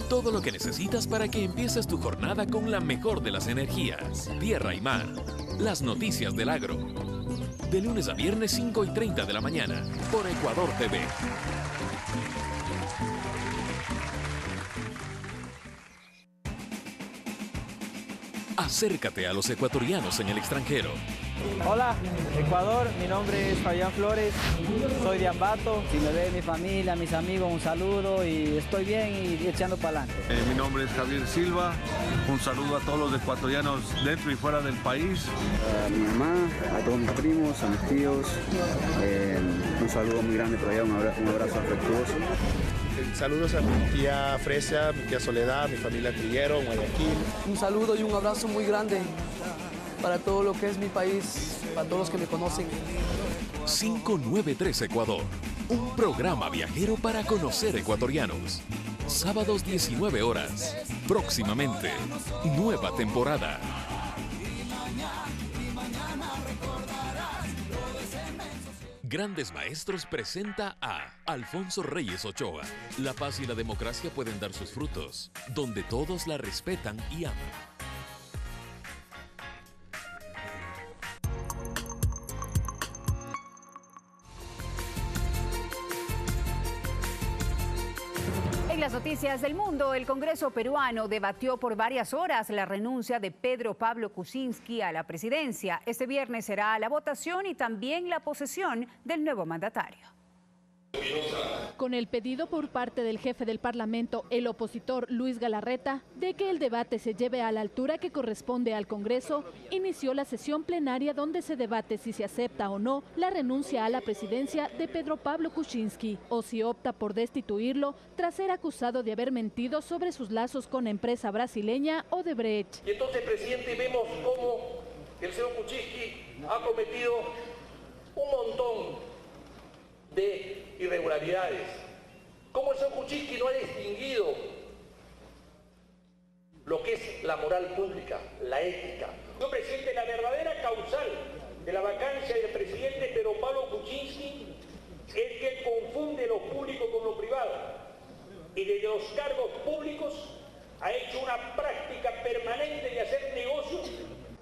Todo lo que necesitas para que empieces tu jornada con la mejor de las energías. Tierra y mar. Las noticias del agro. De lunes a viernes 5:30 de la mañana. Por Ecuador TV. Acércate a los ecuatorianos en el extranjero. Hola, Ecuador, mi nombre es Fabián Flores, soy de Ambato. Si me ve mi familia, mis amigos, un saludo y estoy bien y echando para adelante. Mi nombre es Javier Silva, un saludo a todos los ecuatorianos dentro y fuera del país. A mi mamá, a todos mis primos, a mis tíos, un saludo muy grande por allá, un abrazo afectuoso. Saludos a mi tía Fresia, mi tía Soledad, mi familia Triguero, Guayaquil. Un saludo y un abrazo muy grande para todo lo que es mi país, para todos los que me conocen. 593 Ecuador, un programa viajero para conocer ecuatorianos. Sábados 19 horas. Próximamente, nueva temporada. Grandes Maestros presenta a Alfonso Reyes Ochoa. La paz y la democracia pueden dar sus frutos, donde todos la respetan y aman. En En las noticias del mundo, el Congreso peruano debatió por varias horas la renuncia de Pedro Pablo Kuczynski a la presidencia. Este viernes será la votación y también la posesión del nuevo mandatario. Con el pedido por parte del jefe del Parlamento, el opositor Luis Galarreta, de que el debate se lleve a la altura que corresponde al Congreso, inició la sesión plenaria donde se debate si se acepta o no la renuncia a la presidencia de Pedro Pablo Kuczynski o si opta por destituirlo tras ser acusado de haber mentido sobre sus lazos con la empresa brasileña Odebrecht. Y entonces, presidente, vemos cómo el señor Kuczynski ha cometido un montón de irregularidades. Cómo el señor Kuczynski no ha distinguido lo que es la moral pública, la ética. Señor presidente, la verdadera causal de la vacancia del presidente Pedro Pablo Kuczynski es que él confunde lo público con lo privado y desde los cargos públicos ha hecho una práctica permanente de hacer negocios.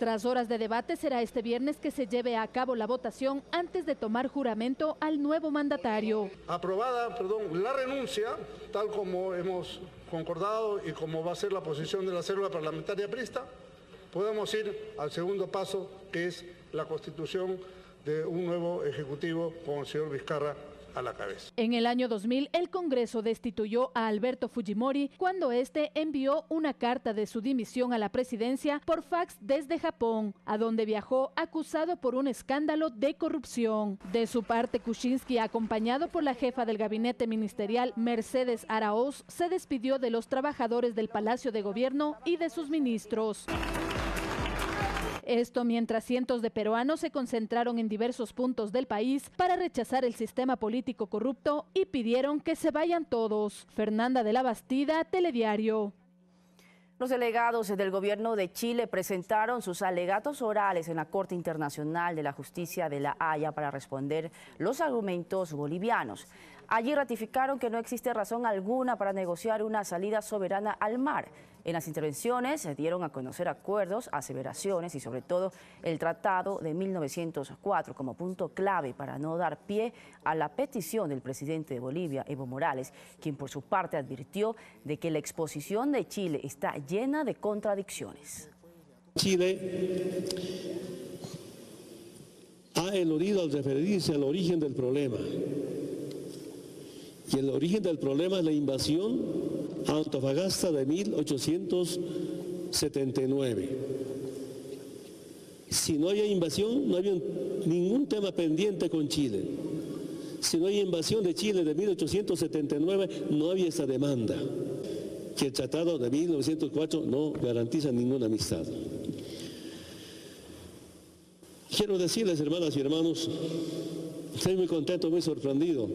Tras horas de debate, será este viernes que se lleve a cabo la votación antes de tomar juramento al nuevo mandatario. Aprobada, la renuncia, tal como hemos concordado y como va a ser la posición de la célula parlamentaria aprista, podemos ir al segundo paso, que es la constitución de un nuevo ejecutivo con el señor Vizcarra a la cabeza. En el año 2000, el Congreso destituyó a Alberto Fujimori cuando este envió una carta de su dimisión a la presidencia por fax desde Japón, a donde viajó acusado por un escándalo de corrupción. De su parte, Kuczynski, acompañado por la jefa del gabinete ministerial, Mercedes Araoz, se despidió de los trabajadores del Palacio de Gobierno y de sus ministros. Esto mientras cientos de peruanos se concentraron en diversos puntos del país para rechazar el sistema político corrupto y pidieron que se vayan todos. Fernanda de la Bastida, Telediario. Los delegados del gobierno de Chile presentaron sus alegatos orales en la Corte Internacional de la Justicia de La Haya para responder los argumentos bolivianos. Allí ratificaron que no existe razón alguna para negociar una salida soberana al mar. En las intervenciones se dieron a conocer acuerdos, aseveraciones y sobre todo el Tratado de 1904 como punto clave para no dar pie a la petición del presidente de Bolivia, Evo Morales, quien por su parte advirtió de que la exposición de Chile está llena de contradicciones. Chile ha eludido al referirse al origen del problema. Y el origen del problema es la invasión a Antofagasta de 1879. Si no había invasión, no había ningún tema pendiente con Chile. Si no hay invasión de Chile de 1879, no había esa demanda. Que el Tratado de 1904 no garantiza ninguna amistad. Quiero decirles, hermanas y hermanos, estoy muy contento, muy sorprendido.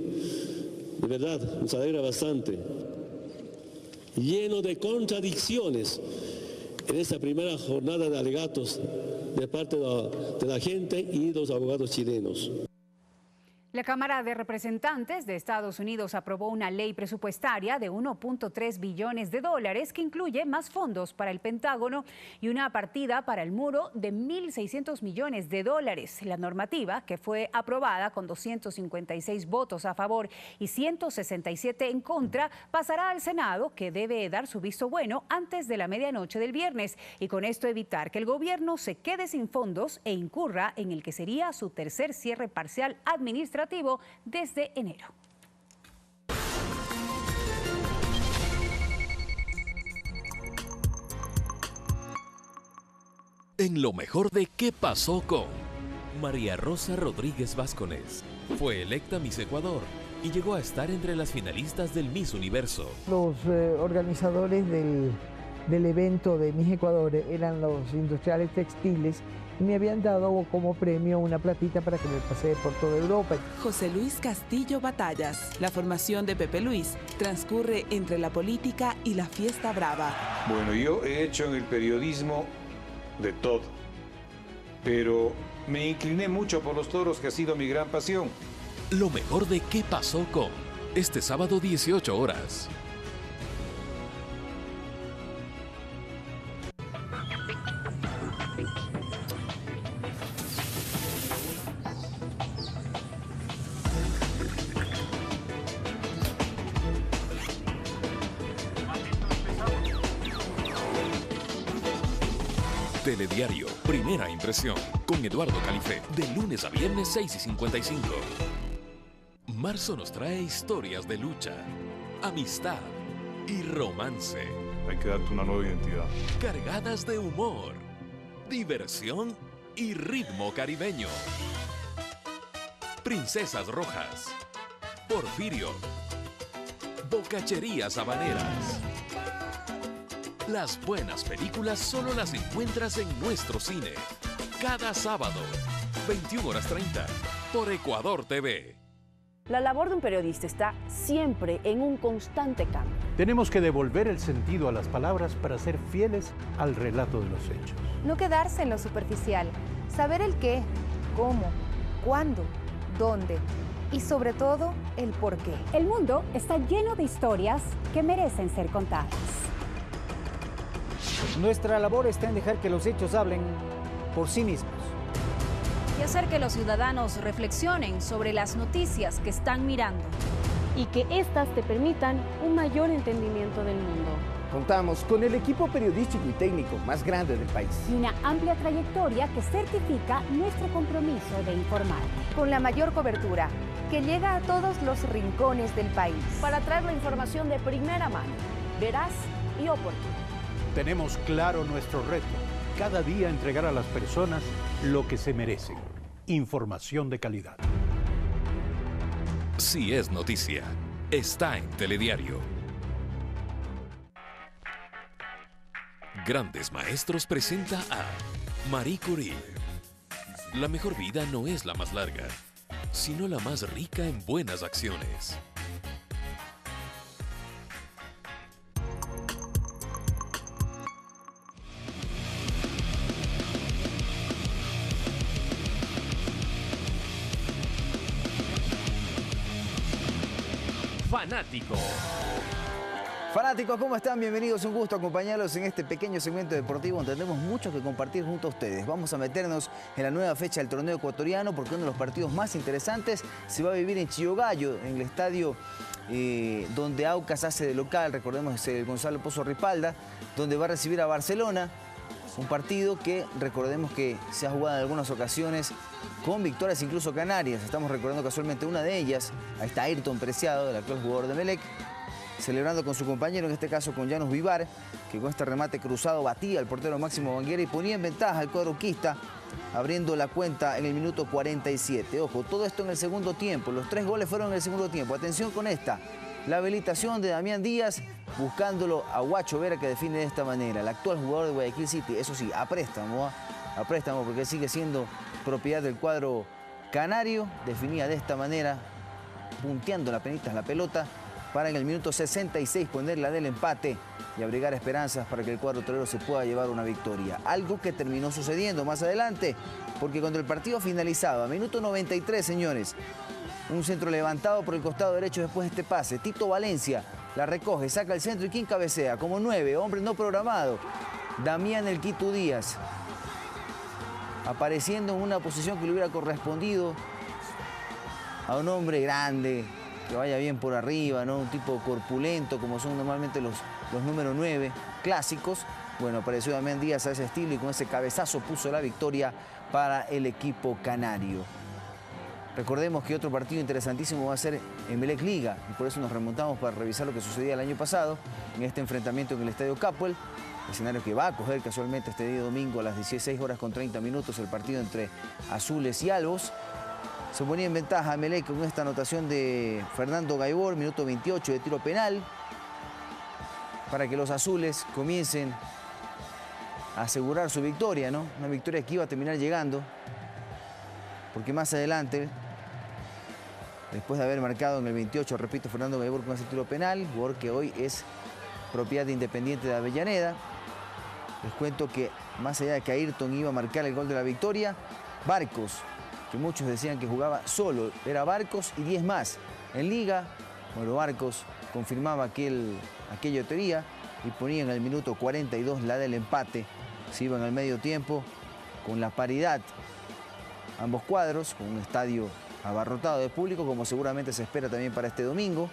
De verdad, nos alegra bastante. Lleno de contradicciones en esta primera jornada de alegatos de parte de la gente y los abogados chilenos. La Cámara de Representantes de Estados Unidos aprobó una ley presupuestaria de 1.3 billones de dólares que incluye más fondos para el Pentágono y una partida para el muro de 1.600 millones de dólares. La normativa, que fue aprobada con 256 votos a favor y 167 en contra, pasará al Senado, que debe dar su visto bueno antes de la medianoche del viernes y con esto evitar que el gobierno se quede sin fondos e incurra en el que sería su tercer cierre parcial administrativo desde enero. En lo mejor de ¿Qué pasó con? María Rosa Rodríguez Vázquez fue electa Miss Ecuador y llegó a estar entre las finalistas del Miss Universo. Los organizadores del evento de Miss Ecuador eran los industriales textiles y me habían dado como premio una platita para que me pasee por toda Europa. José Luis Castillo Batallas. La formación de Pepe Luis transcurre entre la política y la fiesta brava. Bueno, yo he hecho en el periodismo de todo, pero me incliné mucho por los toros, que ha sido mi gran pasión. Lo mejor de ¿Qué pasó con? Este sábado 18 horas. Telediario, primera impresión, con Eduardo Califé, de lunes a viernes 6:55. Marzo nos trae historias de lucha, amistad y romance. Hay que darte una nueva identidad. Cargadas de humor, diversión y ritmo caribeño. Princesas Rojas, Porfirio, Bocacherías Habaneras. Las buenas películas solo las encuentras en nuestro cine. Cada sábado, 21:30, por Ecuador TV. La labor de un periodista está siempre en un constante cambio. Tenemos que devolver el sentido a las palabras para ser fieles al relato de los hechos. No quedarse en lo superficial, saber el qué, cómo, cuándo, dónde y sobre todo el por qué. El mundo está lleno de historias que merecen ser contadas. Nuestra labor está en dejar que los hechos hablen por sí mismos. Y hacer que los ciudadanos reflexionen sobre las noticias que están mirando. Y que éstas te permitan un mayor entendimiento del mundo. Contamos con el equipo periodístico y técnico más grande del país. Y una amplia trayectoria que certifica nuestro compromiso de informar. Con la mayor cobertura, que llega a todos los rincones del país. Para traer la información de primera mano, veraz y oportuna. Tenemos claro nuestro reto. Cada día entregar a las personas lo que se merecen. Información de calidad. Si es noticia, está en Telediario. Grandes Maestros presenta a Marie Curie. La mejor vida no es la más larga, sino la más rica en buenas acciones. Fanáticos, ¿cómo están? Bienvenidos, un gusto acompañarlos en este pequeño segmento deportivo donde tenemos mucho que compartir junto a ustedes. Vamos a meternos en la nueva fecha del torneo ecuatoriano porque uno de los partidos más interesantes se va a vivir en Chillogallo, en el estadio donde Aucas hace de local, recordemos es el Gonzalo Pozo Ripalda, donde va a recibir a Barcelona. Un partido que recordemos que se ha jugado en algunas ocasiones con victorias incluso canarias. Estamos recordando casualmente una de ellas. Ahí está Ayrton Preciado, el actual jugador de Emelec, celebrando con su compañero, en este caso con Llanos Vivar, que con este remate cruzado batía al portero Máximo Banguera y ponía en ventaja al cuadro Quista, abriendo la cuenta en el minuto 47. Ojo, todo esto en el segundo tiempo. Los 3 goles fueron en el segundo tiempo. Atención con esta. La habilitación de Damián Díaz, buscándolo a Guacho Vera, que define de esta manera. El actual jugador de Guayaquil City, eso sí, a préstamo porque sigue siendo propiedad del cuadro canario. Definía de esta manera, punteando la penitas la pelota, para en el minuto 66 ponerla del empate y abrigar esperanzas para que el cuadro torero se pueda llevar una victoria. Algo que terminó sucediendo más adelante, porque cuando el partido finalizaba, minuto 93, señores, un centro levantado por el costado derecho después de este pase. Tito Valencia la recoge, saca el centro y ¿quién cabecea? Como 9, hombre no programado. Damián El Quito Díaz, apareciendo en una posición que le hubiera correspondido a un hombre grande, que vaya bien por arriba, ¿no? Un tipo corpulento, como son normalmente los número 9 clásicos. Bueno, apareció Damián Díaz a ese estilo y con ese cabezazo puso la victoria para el equipo canario. Recordemos que otro partido interesantísimo va a ser Emelec Liga, y por eso nos remontamos para revisar lo que sucedía el año pasado en este enfrentamiento en el Estadio Capwell, escenario que va a acoger casualmente este día domingo a las 16:30 el partido entre Azules y Albos. Se ponía en ventaja Emelec con esta anotación de Fernando Gaibor, minuto 28 de tiro penal, para que los azules comiencen a asegurar su victoria, ¿no? Una victoria que iba a terminar llegando, porque más adelante, después de haber marcado en el 28, repito, Fernando Gaibor con ese tiro penal, jugador que hoy es propiedad de Independiente de Avellaneda. Les cuento que más allá de que Ayrton iba a marcar el gol de la victoria, Barcos, que muchos decían que jugaba solo, era Barcos y 10 más. En Liga, bueno, Barcos confirmaba aquella teoría y ponía en el minuto 42 la del empate. Se iban al medio tiempo con la paridad ambos cuadros, con un estadio abarrotado de público, como seguramente se espera también para este domingo.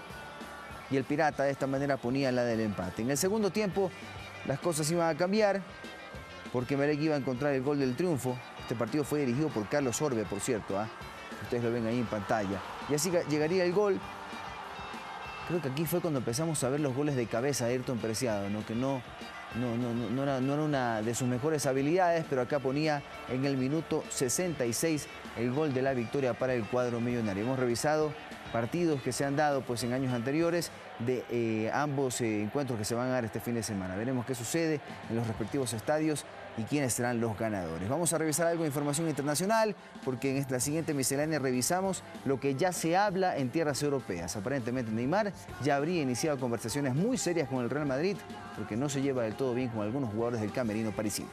Y el Pirata de esta manera ponía la del empate. En el segundo tiempo las cosas iban a cambiar. porque Emelec iba a encontrar el gol del triunfo. Este partido fue dirigido por Carlos Orbe, por cierto. Ustedes lo ven ahí en pantalla. Y así llegaría el gol. Creo que aquí fue cuando empezamos a ver los goles de cabeza de Ayrton Preciado, ¿no? Que no era una de sus mejores habilidades, pero acá ponía en el minuto 66 el gol de la victoria para el cuadro millonario. Hemos revisado partidos que se han dado pues, en años anteriores de ambos encuentros que se van a dar este fin de semana. Veremos qué sucede en los respectivos estadios y quiénes serán los ganadores. Vamos a revisar algo de información internacional, porque en la siguiente miscelánea revisamos lo que ya se habla en tierras europeas. Aparentemente Neymar ya habría iniciado conversaciones muy serias con el Real Madrid, porque no se lleva del todo bien con algunos jugadores del camerino parisino.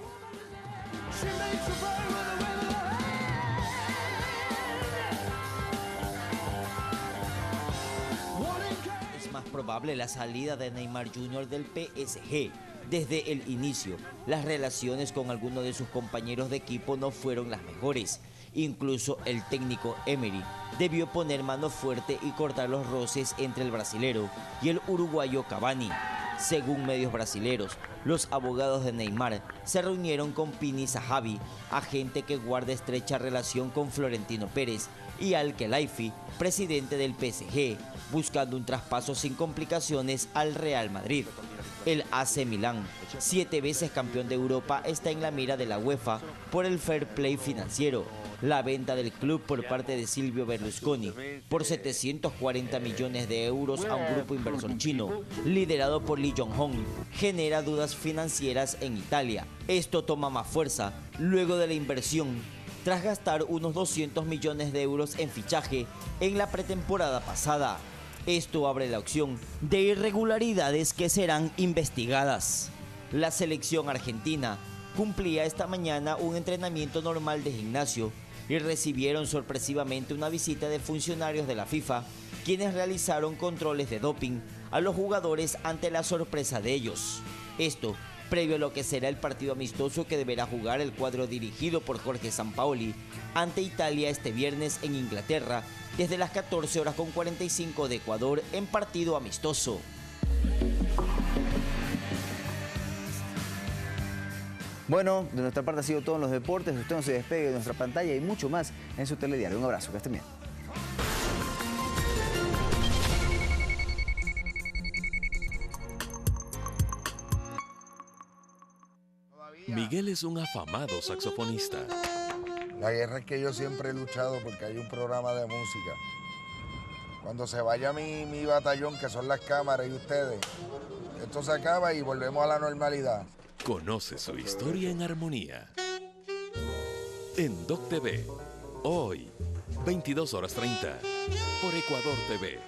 Es más probable la salida de Neymar Jr. del PSG. Desde el inicio, las relaciones con algunos de sus compañeros de equipo no fueron las mejores. Incluso el técnico Emery debió poner mano fuerte y cortar los roces entre el brasilero y el uruguayo Cavani. Según medios brasileros, los abogados de Neymar se reunieron con Pini Zahavi, agente que guarda estrecha relación con Florentino Pérez, y Al-Khelaifi, presidente del PSG, buscando un traspaso sin complicaciones al Real Madrid. El AC Milán, 7 veces campeón de Europa, está en la mira de la UEFA por el fair play financiero. La venta del club por parte de Silvio Berlusconi por 740 millones de euros a un grupo inversor chino, liderado por Lee Jong-un, genera dudas financieras en Italia. Esto toma más fuerza luego de la inversión, tras gastar unos 200 millones de euros en fichaje en la pretemporada pasada. Esto abre la opción de irregularidades que serán investigadas. La selección argentina cumplía esta mañana un entrenamiento normal de gimnasio y recibieron sorpresivamente una visita de funcionarios de la FIFA, quienes realizaron controles de doping a los jugadores ante la sorpresa de ellos. Esto previo a lo que será el partido amistoso que deberá jugar el cuadro dirigido por Jorge Sampaoli ante Italia este viernes en Inglaterra, desde las 14:45 de Ecuador, en partido amistoso. Bueno, de nuestra parte ha sido todo en los deportes. Usted no se despegue de nuestra pantalla y mucho más en su telediario. Un abrazo, que estén bien. Miguel es un afamado saxofonista. La guerra es que yo siempre he luchado porque hay un programa de música. Cuando se vaya mi batallón, que son las cámaras y ustedes, esto se acaba y volvemos a la normalidad. Conoce su historia en armonía. En Doc TV, hoy, 22:30, por Ecuador TV.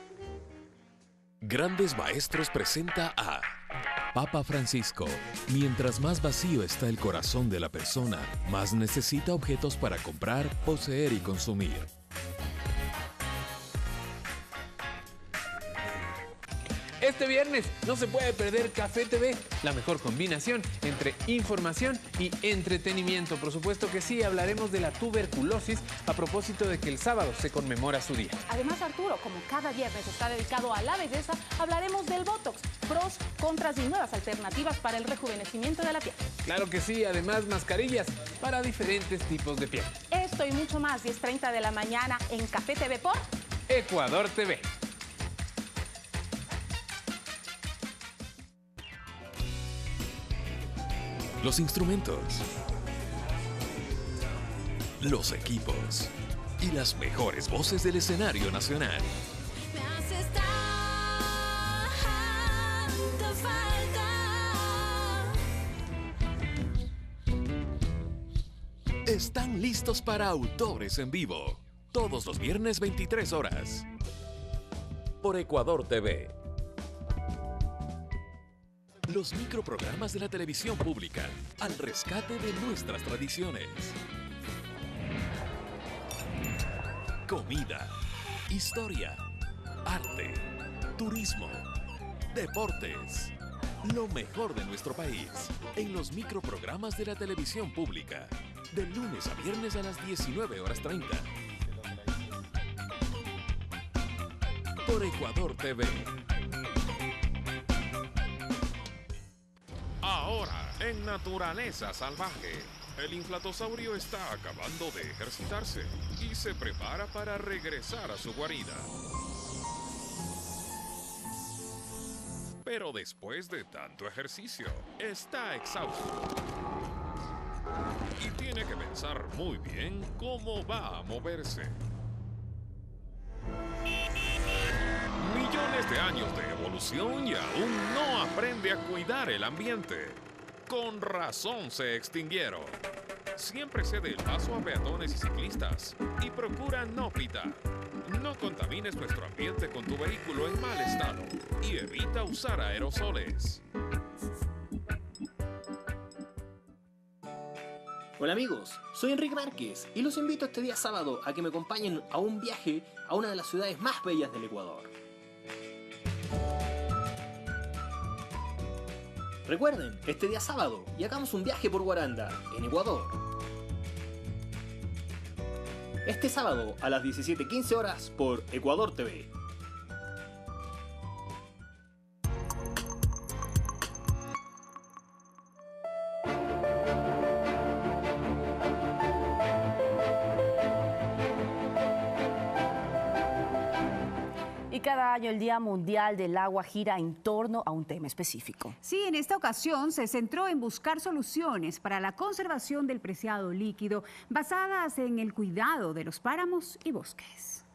Grandes Maestros presenta a Papa Francisco. Mientras más vacío está el corazón de la persona, más necesita objetos para comprar, poseer y consumir. Este viernes no se puede perder Café TV, la mejor combinación entre información y entretenimiento. Por supuesto que sí, hablaremos de la tuberculosis a propósito de que el sábado se conmemora su día. Además, Arturo, como cada viernes está dedicado a la belleza, hablaremos del Botox, pros, contras y nuevas alternativas para el rejuvenecimiento de la piel. Claro que sí, además mascarillas para diferentes tipos de piel. Esto y mucho más, 10:30 de la mañana en Café TV por Ecuador TV. Los instrumentos, los equipos y las mejores voces del escenario nacional. Están listos para Autores en Vivo, todos los viernes 23 horas, por Ecuador TV. Los microprogramas de la televisión pública al rescate de nuestras tradiciones. Comida, historia, arte, turismo, deportes. Lo mejor de nuestro país en los microprogramas de la televisión pública. De lunes a viernes a las 19:30. Por Ecuador TV. Ahora, En naturaleza salvaje, el inflatosaurio está acabando de ejercitarse y se prepara para regresar a su guarida. Pero después de tanto ejercicio, está exhausto. Y tiene que pensar muy bien cómo va a moverse. Millones de años de evolución y aún no aprende a cuidar el ambiente. Con razón se extinguieron. Siempre cede el paso a peatones y ciclistas y procura no pitar. No contamines nuestro ambiente con tu vehículo en mal estado y evita usar aerosoles. Hola amigos, soy Enrique Márquez y los invito este día sábado a que me acompañen a un viaje a una de las ciudades más bellas del Ecuador. Recuerden, este día sábado y hagamos un viaje por Guaranda, en Ecuador. Este sábado a las 17:15 horas por Ecuador TV. Y cada año el Día Mundial del Agua gira en torno a un tema específico. Sí, en esta ocasión se centró en buscar soluciones para la conservación del preciado líquido basadas en el cuidado de los páramos y bosques.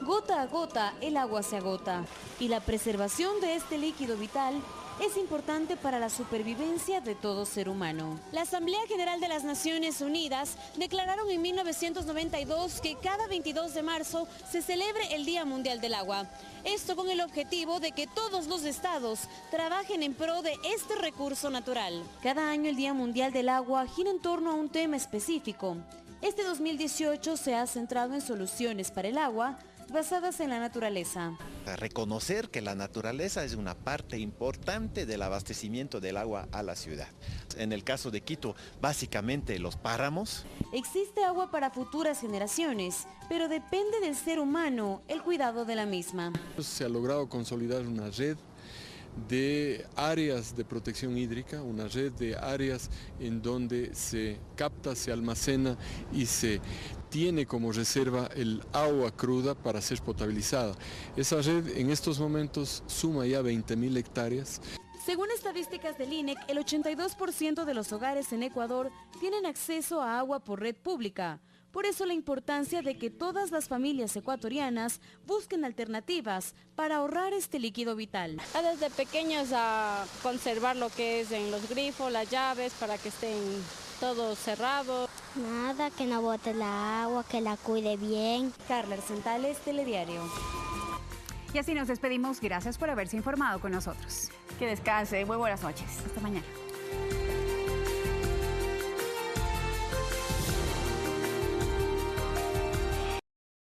Gota a gota, el agua se agota y la preservación de este líquido vital es importante para la supervivencia de todo ser humano. La Asamblea General de las Naciones Unidas declararon en 1992 que cada 22 de marzo se celebre el Día Mundial del Agua. Esto con el objetivo de que todos los estados trabajen en pro de este recurso natural. Cada año el Día Mundial del Agua gira en torno a un tema específico. Este 2018 se ha centrado en soluciones para el agua basadas en la naturaleza. Reconocer que la naturaleza es una parte importante del abastecimiento del agua a la ciudad. En el caso de Quito, básicamente los páramos. Existe agua para futuras generaciones, pero depende del ser humano el cuidado de la misma. Se ha logrado consolidar una red de áreas de protección hídrica, una red de áreas en donde se capta, se almacena y se tiene como reserva el agua cruda para ser potabilizada. Esa red en estos momentos suma ya 20.000 hectáreas. Según estadísticas del INEC, el 82% de los hogares en Ecuador tienen acceso a agua por red pública. Por eso la importancia de que todas las familias ecuatorianas busquen alternativas para ahorrar este líquido vital. Desde pequeños a conservar lo que es en los grifos, las llaves, para que estén todos cerrados. Nada, que no bote el agua, que la cuide bien. Carla Arcentales, Telediario. Y así nos despedimos. Gracias por haberse informado con nosotros. Que descanse. Muy buenas noches. Hasta mañana.